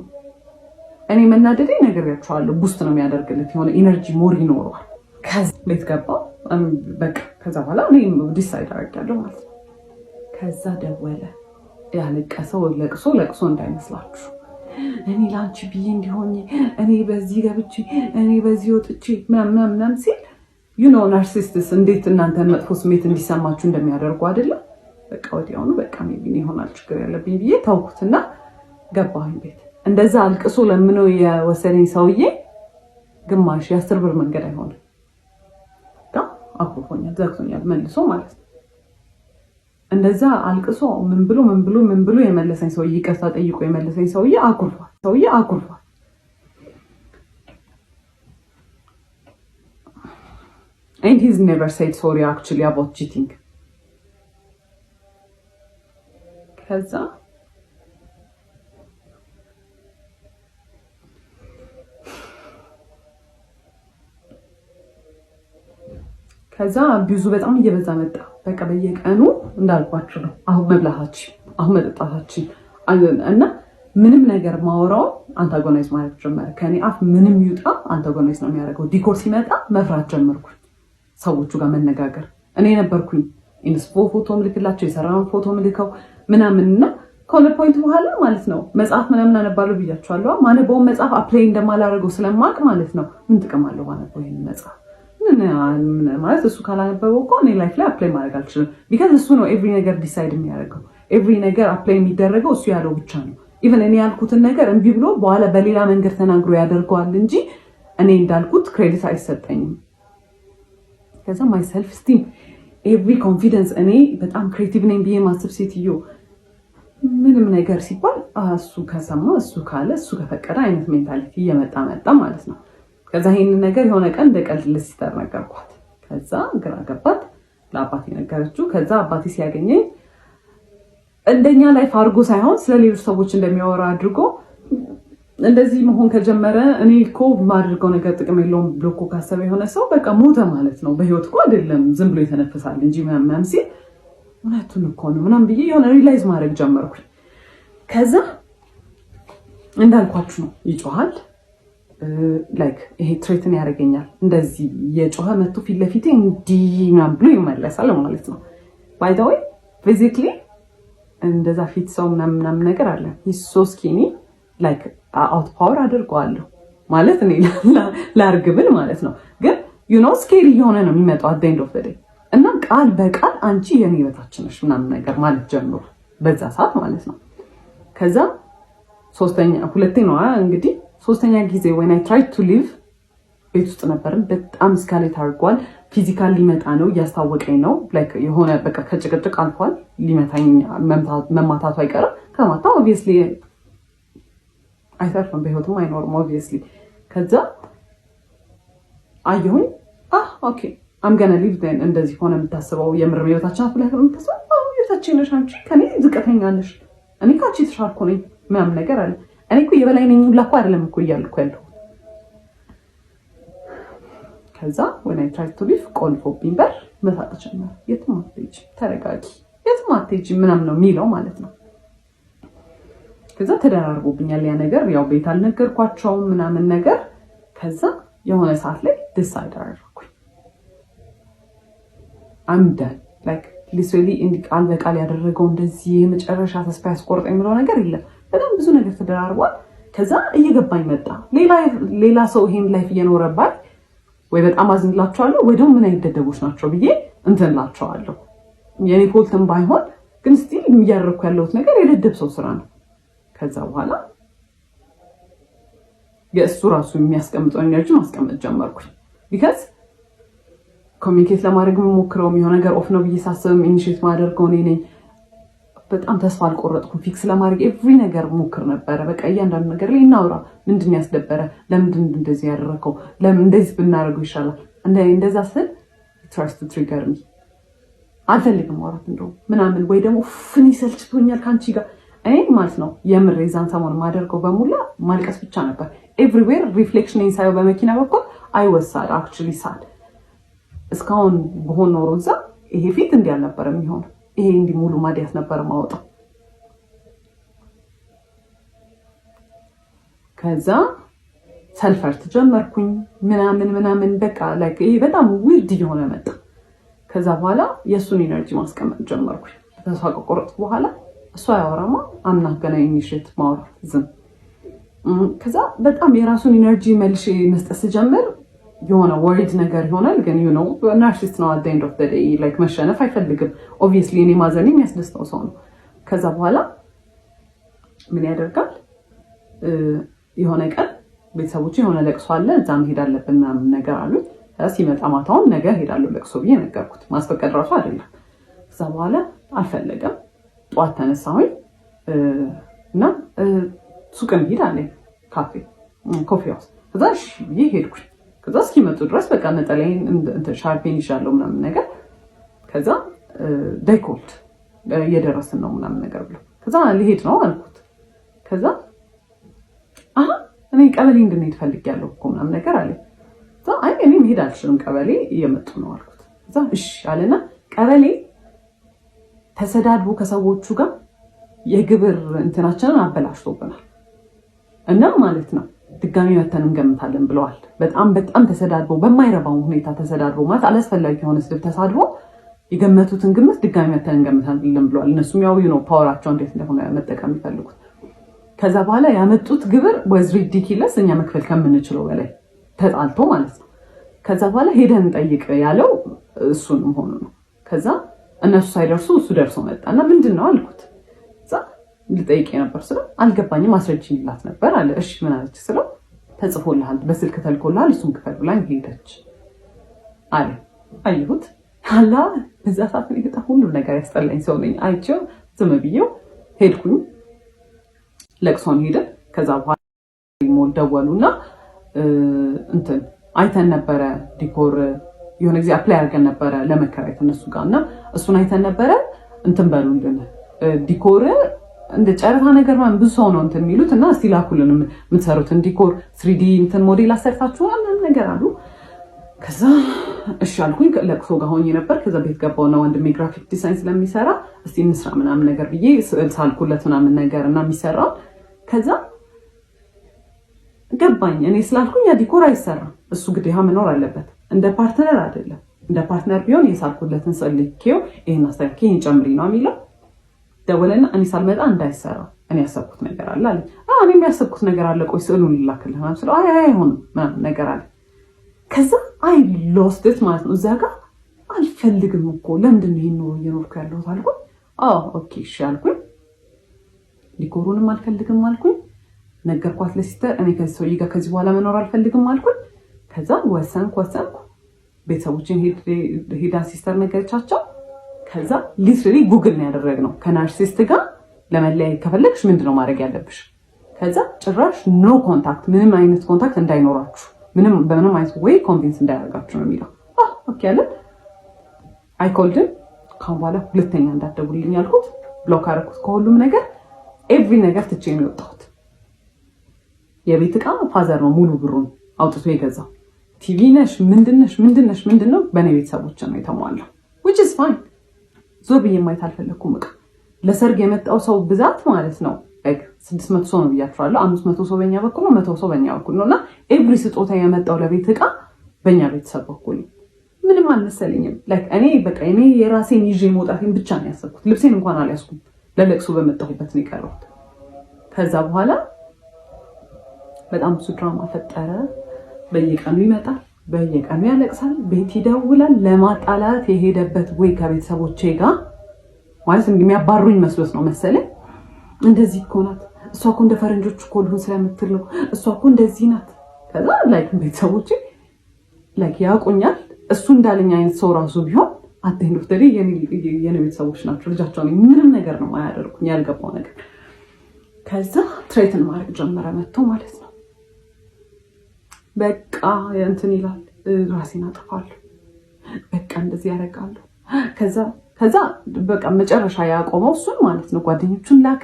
እኔ መናደዴ ነግሬያቸዋለሁ። ቡስት ነው የሚያደርግለት የሆነ ኢነርጂ ሞር ይኖረዋል። ከዛ ቤት ገባሁ። በቃ ከዛ በኋላ እኔ ዲሳይድ አደረጋለሁ ማለት ነው። ከዛ ደወለ። ያለቀሰው ለቅሶ እንዳይመስላችሁ። እኔ ላንቺ ብዬ እንዲሆኝ እኔ በዚህ ገብቼ እኔ በዚህ ወጥቼ ምናምን ሲል ናርሲስትስ እንዴት እናንተን መጥፎ ስሜት እንዲሰማችሁ እንደሚያደርጉ አይደለም። በቃ ወዲያውኑ በቃ ሜቢ ይሆናል ችግር ያለብኝ ብዬ ታውኩትና ገባሁኝ ቤት። እንደዛ አልቅሶ ለምነው የወሰደኝ ሰውዬ ግማሽ የ10 ብር መንገድ አይሆንም። አኩርፎኛል፣ ዘግቶኛል መልሶ ማለት ነው። እንደዛ አልቅሶ ምን ብሎ የመለሰኝ ሰውዬ ይቅርታ ጠይቆ የመለሰኝ ሰውዬ አኩርፏል። And he's never said sorry actually about cheating. ከዛ ብዙ በጣም እየበዛ መጣ። በቃ በየቀኑ እንዳልኳችሁ ነው። አሁን መብላታችን፣ አሁን መጠጣታችን እና ምንም ነገር ማወራው አንታጎናይዝ ማለት ጀመረ። ከኔ አፍ ምንም ይውጣ አንታጎናይዝ ነው የሚያደርገው። ዲኮር ሲመጣ መፍራት ጀመርኩኝ። ሰዎቹ ጋር መነጋገር እኔ ነበርኩኝ ኢንስፖ ፎቶ ምልክላቸው የሰራውን ፎቶ ምልከው ምናምንና ከሆነ ፖይንት በኋላ ማለት ነው መጽሐፍ ምናምን አነባለሁ ብያቸዋለሁ። ማነበውን መጽሐፍ አፕላይ እንደማላደርገው ስለማቅ ማለት ነው ምን ጥቅም አለው ማነበው ይሄን መጽሐፍ ማለት እሱ ካላነበበው እኮ እኔ ላይፍ ላይ አፕላይ ማድረግ አልችልም። ቢካዝ እሱ ነው ኤቭሪ ነገር ዲሳይድ የሚያደርገው። ኤቭሪ ነገር አፕላይ የሚደረገው እሱ ያለው ብቻ ነው። ኢቨን እኔ ያልኩትን ነገር እምቢ ብሎ በኋላ በሌላ መንገድ ተናግሮ ያደርገዋል እንጂ እኔ እንዳልኩት ክሬዲት አይሰጠኝም። ከዛ ማይ ሰልፍ ስቲም ኤቭሪ ኮንፊደንስ እኔ በጣም ክሬቲቭ ነኝ ብዬ ማስብ ሴትዮ ምንም ነገር ሲባል እሱ ከሰማ እሱ ካለ እሱ ከፈቀደ አይነት ሜንታሊቲ እየመጣ መጣ ማለት ነው። ከዛ ይሄንን ነገር የሆነ ቀን እንደቀልድ ልሲተር ነገርኳት። ከዛ ግራ ገባት። ለአባቴ ነገረችው። ከዛ አባቴ ሲያገኘኝ እንደኛ ላይፍ አድርጎ ሳይሆን ስለሌሎች ሰዎች እንደሚያወራ አድርጎ እንደዚህ መሆን ከጀመረ እኔ እኮ ማድርገው ነገር ጥቅም የለውም ብሎ እኮ ካሰበ የሆነ ሰው በቃ ሞተ ማለት ነው። በህይወት እኮ አይደለም ዝም ብሎ የተነፈሳል እንጂ ምናምን ሲል እውነቱን እኮ ነው ምናምን ብዬ የሆነ ሪላይዝ ማድረግ ጀመርኩኝ። ከዛ እንዳልኳችሁ ነው ይጮሃል። ላይክ ይሄ ትሬትን ያደርገኛል። እንደዚህ የጮኸ መጥቶ ፊት ለፊቴ እንዲህ ምናምን ብሎ ይመለሳል ማለት ነው። ባይ ዘ ዌይ ፊዚክሊ እንደዛ ፊት ሰው ምናምን ነገር አለ። ሂስ ሶ ስኪኒ ላይክ አውት ፓወር አድርገዋለሁ ማለት እኔ ላርግብል ማለት ነው። ግን ስኬሪ የሆነ ነው የሚመጣው አት ኤንድ ኦፍ ዘ ዴይ እና ቃል በቃል አንቺ የኔ በታች ነሽ ምናምን ነገር ማለት ጀምሮ በዛ ሰዓት ማለት ነው። ከዛ ሁለቴ ነው እንግዲህ ሶስተኛ ጊዜ when I tried to leave ቤት ውስጥ ነበርን። በጣም ስካሌት አድርጓል። ፊዚካል ሊመጣ ነው እያስታወቀኝ ነው። ላይክ የሆነ በቃ ከጭቅጭቅ አልፏል። ሊመታኝ መማታቱ አይቀርም። ከማታ ኦብቪየስሊ አይተርፍም፣ በህይወቱም አይኖርም ኦብቪየስሊ። ከዛ አየሁኝ ኦኬ I'm gonna leave then እንደዚህ ሆነ የምታስበው የምር ህይወታችን አፍላ የምታስበው ህይወታችን ነሽ አንቺ ከኔ ዝቅተኛ ነሽ፣ እኔ ካንቺ ተሻልኩ ነኝ ምናምን ነገር አለ። እኔ እኮ የበላይ ነኝ ሁላ እኮ አይደለም እኮ እያልኩ ያለው። ከዛ when I tried to leave ቆልፎብኝ በር መሳቅ ጀመረ። የትም አትሄጂም፣ ተረጋጊ፣ የትም አትሄጂም ምናምን ነው የሚለው ማለት ነው። ከዛ ተደራርቦብኛል ያ ነገር። ያው ቤት አልነገርኳቸውም ምናምን ነገር። ከዛ የሆነ ሰዓት ላይ ዲሳይድ አደረኩኝ I'm done like literally እንዲህ ቃል በቃል ያደረገው እንደዚህ የመጨረሻ ተስፋ ያስቆርጥ የሚለው ነገር የለም። በጣም ብዙ ነገር ተደራርቧል። ከዛ እየገባኝ መጣ ሌላ ሰው ይሄን ላይፍ እየኖረባት ወይ በጣም አዝንላቸዋለሁ ወይ ደግሞ ምን አይነት ደደቦች ናቸው ብዬ እንትንላቸዋለሁ። የኔ ፎልትም ባይሆን ግን ስቲል እያደረኩ ያለሁት ነገር የደደብ ሰው ስራ ነው። ከዛ በኋላ የእሱ ራሱ የሚያስቀምጠው ኤነርጂ ማስቀመጥ ጀመርኩኝ። ቢካዝ ኮሚኒኬት ለማድረግ የምሞክረው የሆነ ነገር ኦፍ ነው ብዬ ሳስብም ኢኒሼት ማደርገው እኔ ነኝ። በጣም ተስፋ አልቆረጥኩም። ፊክስ ለማድረግ ኤቭሪ ነገር ሞክር ነበረ። በቃ እያንዳንዱ ነገር ላይ እናውራ። ምንድን ያስደበረ? ለምንድን እንደዚህ ያደረከው? ለምን እንደዚህ ብናደርገው ይሻላል? እንደዛ ስል ትራስት ትሪገር ሚ አልፈልግም ማውራት እንደው ምናምን ወይ ደግሞ ፍኒ ሰልችቶኛል ካንቺ ጋር እኔ ማለት ነው። የምር የዛን ሰሞን ማደርገው በሙላ ማልቀስ ብቻ ነበር። ኤቭሪዌር ሪፍሌክሽን ኢንሳይው በመኪና በኩል አይወሳድ አክቹሊ ሳድ እስካሁን በሆነ ኖሮ እዛ ይሄ ፊት እንዲህ አልነበረም የሚሆነው። ይሄ እንዲህ ሙሉ ማዲያት ነበር ማውጣው። ከዛ ሰልፈርት ጀመርኩኝ ምናምን በቃ ላይክ ይሄ በጣም ዊርድ እየሆነ መጣ። ከዛ በኋላ የእሱን ኢነርጂ ማስቀመጥ ጀመርኩኝ። ተስፋ ከቆረጥኩ በኋላ እሷ ያወራማ አናገናኝ ኢኒሼት ማውራት ዝም። ከዛ በጣም የራሱን ኢነርጂ መልሼ መስጠት ስጀምር የሆነ ወሪድ ነገር ይሆናል። ግን ናርሲስት ነው at the end of the day like መሸነፍ አይፈልግም። ኦብቪየስሊ እኔ ማዘኔ የሚያስደስተው ሰው ነው። ከዛ በኋላ ምን ያደርጋል? የሆነ ቀን ቤተሰቦቼ የሆነ ለቅሶ አለ እዛ መሄድ አለብን ምናምን ነገር አሉ። ሲመጣ ማታውን ነገ ሄዳለሁ ለቅሶ ብዬ ነገርኩት። ማስፈቀድ ራሱ አይደለም። ከዛ በኋላ አልፈለገም። ጠዋት ተነሳሁኝ እና ሱቅ እንሂድ አለኝ፣ ኮፊ ሃውስ። ከዛ እሺ ብዬ ሄድኩኝ። ከዛ እስኪመጡ ድረስ በቃ ነጠላዬን ሻርፔን ይሻለው ምናምን ነገር። ከዛ ዳይኮልት እየደረስን ነው ምናምን ነገር ብሎ ከዛ ልሄድ ነው አልኩት። ከዛ እኔ ቀበሌ እንድንሄድ ፈልጌያለሁ እኮ ምናምን ነገር አለ። ከዛ እኔ መሄድ አልችልም ቀበሌ እየመጡ ነው አልኩት። ከዛ እሺ አለና ቀበሌ ተሰዳድቦ ከሰዎቹ ጋር የግብር እንትናችንን አበላሽቶብናል እና ማለት ነው ድጋሚ መተን እንገምታለን ብለዋል። በጣም ተሰዳድቦ በማይረባው ሁኔታ ተሰዳድቦ ማለት አላስፈላጊ የሆነ ስድብ ተሳድቦ የገመቱትን ግምት ድጋሚ መተን እንገምታለን ብለዋል። እነሱም ያው ፓወራቸው እንዴት እንደሆነ መጠቀም ይፈልጉት። ከዛ በኋላ ያመጡት ግብር was ridiculous እኛ መክፈል ከምንችለው በላይ ተጣልቶ ማለት ነው። ከዛ በኋላ ሄደን እንጠይቅ ያለው እሱን ሆኖ ነው። ከዛ እነሱ ሳይደርሱ እሱ ደርሶ መጣና ምንድነው አልኩት። ከዛ ልጠይቅ ነበር ስለው አልገባኝም አስረጅኝላት ነበር አለ። እሺ ምን አለች ስለው ተጽፎልሃል በስልክ ተልኮልሃል እሱን ክፈል ብላኝ ሄደች አለ። አየሁት አላ እዛ ሰዓት ላይ በጣም ሁሉም ነገር ያስጠላኝ ሰው ነኝ። አይቼው ዝም ብዬው ሄድኩኝ። ለቅሶን ሄደ። ከዛ በኋላ ሞል ደወሉና እንትን አይተን ነበረ ዲኮር የሆነ ጊዜ አፕላይ አድርገን ነበረ ለመከራየት እነሱ ጋር እና እሱን አይተን ነበረ እንትን በሉልን ዲኮር እንደ ጨረታ ነገር ማለት ብዙ ሰው ነው እንትን የሚሉት እና እስቲ ላኩልን የምትሰሩትን ዲኮር 3D እንትን ሞዴል አሰርታችኋል ነገር አሉ። ከዛ እሺ አልኩኝ። ለቅሶ ጋር ሆኜ ነበር። ከዛ ቤት ገባውና ወንድሜ ግራፊክ ዲዛይን ስለሚሰራ እስቲ እንስራ ምናምን ነገር ብዬ ስዕል ሳልኩለት ምናምን ነገር እና የሚሰራው ከዛ ገባኝ። እኔ ስላልኩኝ ያ ዲኮር አይሰራም፣ እሱ ግዴታ መኖር አለበት። እንደ ፓርትነር አይደለም። እንደ ፓርትነር ቢሆን የሳልኩለትን ስዕል ልኬው ይሄን አስተካክዬ ይሄን ጨምሪ ነው የሚለው። ደወለና እኔ ሳልመጣ እንዳይሰራ እኔ ያሰብኩት ነገር አለ አለ። እኔ የሚያሰብኩት ነገር አለ፣ ቆይ ስዕሉን ልላክልህ ምናምን ስለው አይ አይሆንም ምናምን ነገር አለ። ከዛ አይ ሎስት ኢት ማለት ነው። እዛ ጋር አልፈልግም እኮ ለምንድን ነው ይሄን ኑሮ እየኖርኩ ያለሁት አልኩኝ። ኦኬ እሺ አልኩኝ። ዲኮሩንም አልፈልግም አልኩኝ። ነገርኳት ለሲስተር እኔ ከዚህ ሰውዬ ጋር ከዚህ በኋላ መኖር አልፈልግም አልኩኝ። ከዛ ወሰንኩ። ቤተሰቦችን ሄዳ ሲስተር ነገረቻቸው። ከዛ ሊትራሊ ጉግል ነው ያደረግነው ከናርሲስት ጋር ለመለያየት ከፈለግሽ ምንድነው ማድረግ ያለብሽ? ከዛ ጭራሽ ኖ ኮንታክት፣ ምንም አይነት ኮንታክት እንዳይኖራችሁ፣ በምንም አይነት ወይ ኮንቪንስ እንዳያደርጋችሁ ነው የሚለው። ኦኬ አለ። አይ ኮልድን ካሁን በኋላ ሁለተኛ እንዳትደውልልኝ ያልኩት፣ ብሎክ አደረኩት ከሁሉም ነገር። ኤቭሪ ነገር ትቼ ነው የወጣሁት። የቤት ዕቃ ፋዘር ነው ሙሉ ብሩን አውጥቶ የገዛው። ቲቪ ነሽ ምንድነው በእኔ ቤተሰቦች ነው የተሟላው which is fine ዞር ብዬ ማየት አልፈለኩም እቃ ለሰርግ የመጣው ሰው ብዛት ማለት ነው like 600 ሰው ነው ብያችኋለሁ 500 ሰው በእኛ በኩል ነው 100 ሰው በእኛ በኩል ነውና ኤቭሪ ስጦታ የመጣው ለቤት እቃ በእኛ ቤተሰብ በኩል ምንም አልመሰለኝም like እኔ የራሴን ይዤ መውጣቴን ብቻ ነው ያሰብኩት ልብሴን እንኳን አልያዝኩም ለለቅሶ በመጣሁበት ነው የቀረሁት ከዛ በኋላ በጣም ብዙ ድራማ ፈጠረ በየቀኑ ይመጣል በየቀኑ ያለቅሳል ቤት ይደውላል ለማጣላት የሄደበት ወይ ከቤተሰቦቼ ጋር ማለት እንደሚያባሩኝ መስሎት ነው መሰለኝ እንደዚህ እኮ ናት እሷ እኮ እንደ ፈረንጆች እኮ ልሁን ስለምትል ነው እሷ እኮ እንደዚህ ናት ከዛ ላይክ ቤተሰቦቼ ላይክ ያውቁኛል እሱ እንዳለኝ አይነት ሰው ራሱ ቢሆን አትሄዱ ተሪ የኔ ቤተሰቦች ናቸው ልጃቸው ነው ምንም ነገር ነው ማያደርጉኝ ያልገባው ነገር ከዛ ትሬትን ማድረግ ጀመረ መጥቶ ማለት ነው በቃ እንትን ይላል ራሴን አጠፋለሁ በቃ እንደዚህ ያደርጋሉ ከዛ በቃ መጨረሻ ያቆመው እሱን ማለት ነው ጓደኞቹን ላከ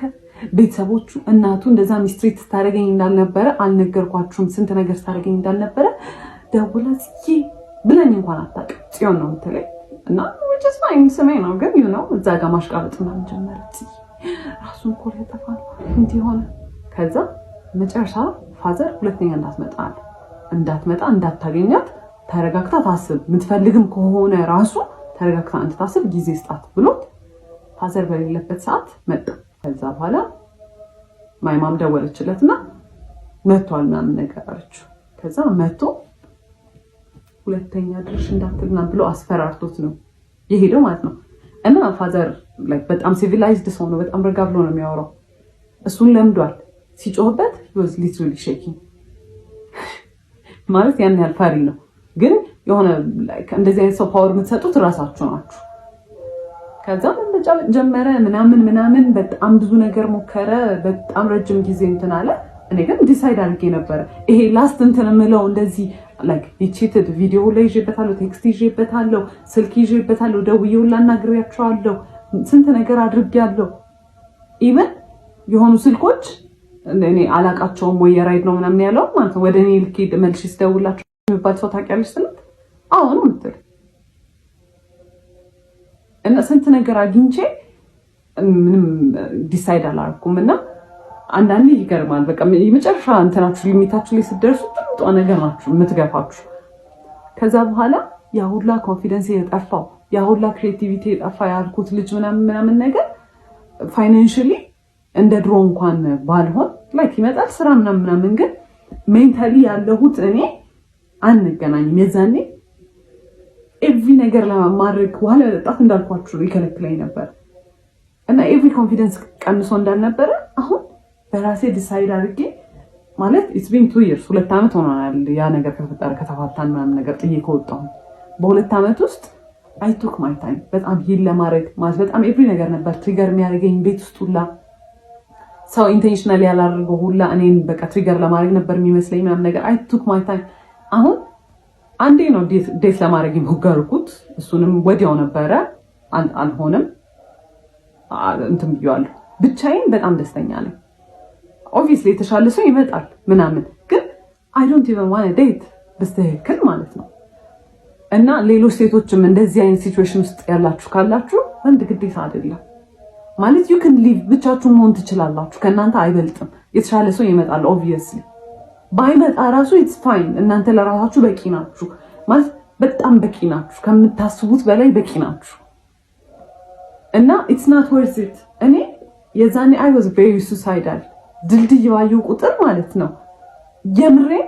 ቤተሰቦቹ እናቱ እንደዛ ሚስትሪት ታረገኝ እንዳልነበረ አልነገርኳችሁም ስንት ነገር ታረገኝ እንዳልነበረ ደውላ ጽዬ ብለኝ እንኳን አታውቅም ጽዮን ነው የምትለኝ እና just fine ስሜ ነው ግን you know እዛ ጋር ማሽቃበጥ ምናምን ጀመረች ራሱን እኮ ያጠፋል እንዲህ ሆነ ከዛ መጨረሻ ፋዘር ሁለተኛ እንዳትመጣ እንዳታገኛት ተረጋግታ ታስብ የምትፈልግም ከሆነ ራሱ ተረጋግታ እንድታስብ ጊዜ ስጣት ብሎት ፋዘር በሌለበት ሰዓት መጣ ከዛ በኋላ ማይማም ደወለችለትና መጥቷል ምናምን ነገር አለች ከዛ መጥቶ ሁለተኛ ድርሽ እንዳትልና ብሎ አስፈራርቶት ነው የሄደው ማለት ነው እና ፋዘር like በጣም ሲቪላይዝድ ሰው ነው በጣም ረጋ ብሎ ነው የሚያወራው እሱን ለምዷል ሲጮህበት was literally shaking ማለት ያን ያህል ፈሪ ነው ግን የሆነ like እንደዚህ አይነት ሰው ፓወር የምትሰጡት ራሳችሁ ናችሁ ከዛ መጫወት ጀመረ ምናምን በጣም ብዙ ነገር ሞከረ በጣም ረጅም ጊዜ እንትን አለ እኔ ግን ዲሳይድ አድርጌ ነበር ይሄ ላስት እንትን ምለው እንደዚህ like የቺትድ ቪዲዮ ላይ ይዤበታለሁ ቴክስት ይዤበታለሁ ስልክ ይዤበታለሁ ደውዬውላ እናግሬያቸዋለሁ ስንት ነገር አድርጌያለሁ ኢቨን የሆኑ ስልኮች እኔ አላቃቸውም ወይ የራይድ ነው ምናምን ያለው ማለት ነው ወደ እኔ ልክ መልሽ ሲደውላችሁ የሚባል ሰው ታውቂያለሽ ስልት አሁን ምትል እና ስንት ነገር አግኝቼ ምንም ዲሳይድ አላደረኩም እና አንዳንዴ ይገርማል በቃ የመጨረሻ እንትናችሁ ሊሚታችሁ ላይ ስትደርሱ ጥሩ ነገር ናችሁ የምትገፋችሁ ከዛ በኋላ ያ ሁላ ኮንፊደንስ የጠፋው ያ ሁላ ክሬቲቪቲ የጠፋ ያልኩት ልጅ ምናምን ነገር ፋይናንሻሊ እንደ ድሮ እንኳን ባልሆን ላይክ ይመጣል ስራ ምናምን ግን ሜንታሊ ያለሁት እኔ አንገናኝም የዛኔ ኤቭሪ ነገር ለማድረግ ዋለ ለጣት እንዳልኳችሁ ይከለክለኝ ነበር እና ኤቭሪ ኮንፊደንስ ቀንሶ እንዳልነበረ አሁን በራሴ ዲሳይድ አድርጌ ማለት it's been 2 years 2 አመት ሆኗል ያ ነገር ከተፈጠረ ከተፋታን ምናምን ነገር ጥዬ ከወጣሁ በሁለት አመት ውስጥ I took my time በጣም ሂል ለማድረግ ማለት በጣም ኤቭሪ ነገር ነበር ትሪገር የሚያደርገኝ ቤት ውስጥ ሁላ ሰው ኢንቴንሽናሊ ያላደረገው ሁላ እኔን በቃ ትሪገር ለማድረግ ነበር የሚመስለኝ ምናምን ነገር I took my time አሁን አንዴ ነው ዴት ለማድረግ የሞከርኩት እሱንም ወዲያው ነበረ አልሆነም እንትን ብያለሁ ብቻዬን በጣም ደስተኛ ነኝ obviously የተሻለ ሰው ይመጣል ምናምን ግን I don't even want to date በስተክል ማለት ነው እና ሌሎች ሴቶችም እንደዚህ አይነት ሲቹዌሽን ውስጥ ያላችሁ ካላችሁ ወንድ ግዴታ አይደለም ማለት you can live ብቻችሁን መሆን ትችላላችሁ ከእናንተ አይበልጥም የተሻለ ሰው ይመጣል obviously ባይመጣ ራሱ it's fine እናንተ ለራሳችሁ በቂ ናችሁ ማለት በጣም በቂ ናችሁ ከምታስቡት በላይ በቂ ናችሁ እና it's not worth it እኔ የዛኔ I was very suicidal ድልድይ ባየው ቁጥር ማለት ነው የምሬን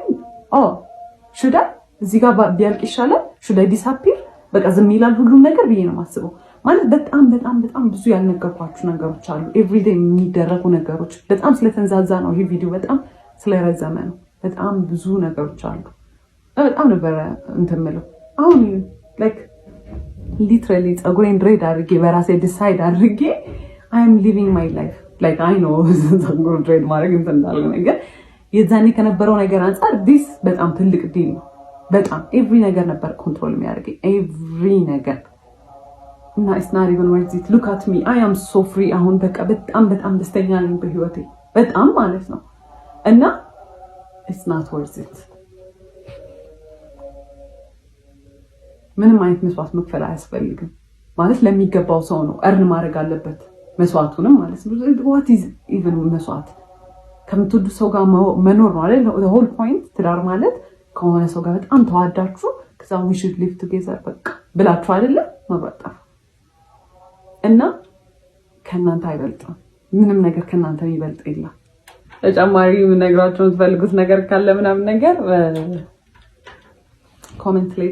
should I እዚህ ጋር ቢያልቅ ይሻላል should I disappear በቃ ዝም ይላል ሁሉም ነገር ብዬ ነው የማስበው ማለት በጣም ብዙ ያልነገርኳችሁ ነገሮች አሉ ኤቭሪዴይ የሚደረጉ ነገሮች በጣም ስለተንዛዛ ነው ይሄ ቪዲዮ በጣም ስለረዘመ ነው በጣም ብዙ ነገሮች አሉ በጣም ነበር እንትምለው አሁን like literally ፀጉሬን ድሬድ አድርጌ በራሴ ዲሳይድ አድርጌ I am living my life like I know ፀጉሬን ድሬድ ማድረግ እንዳለ ነገር የዛኔ ከነበረው ነገር አንፃር this በጣም ትልቅ ዲል ነው በጣም ኤቭሪ ነገር ነበር ኮንትሮል የሚያደርገኝ ኤቭሪ ነገር እና it's not even worth it look at me I am so free አሁን በቃ በጣም ደስተኛ ነኝ በህይወቴ በጣም ማለት ነው እና it's not worth it ምንም አይነት መስዋዕት መክፈል አያስፈልግም ማለት ለሚገባው ሰው ነው እርን ማድረግ አለበት መስዋዕቱንም ማለት ነው። what is even መስዋዕት ከምትወዱ ሰው ጋር መኖር ነው አይደል? the whole point ትዳር ማለት ከሆነ ሰው ጋር በጣም ተዋዳችሁ ከዛ we should live together በቃ ብላችሁ አይደለ መብራጣ እና ከእናንተ አይበልጥም ምንም ነገር ከእናንተ የሚበልጥ የለም። ተጨማሪ ነግራችሁን ትፈልጉት ነገር ካለ ምናምን ነገር ኮሜንት ላይ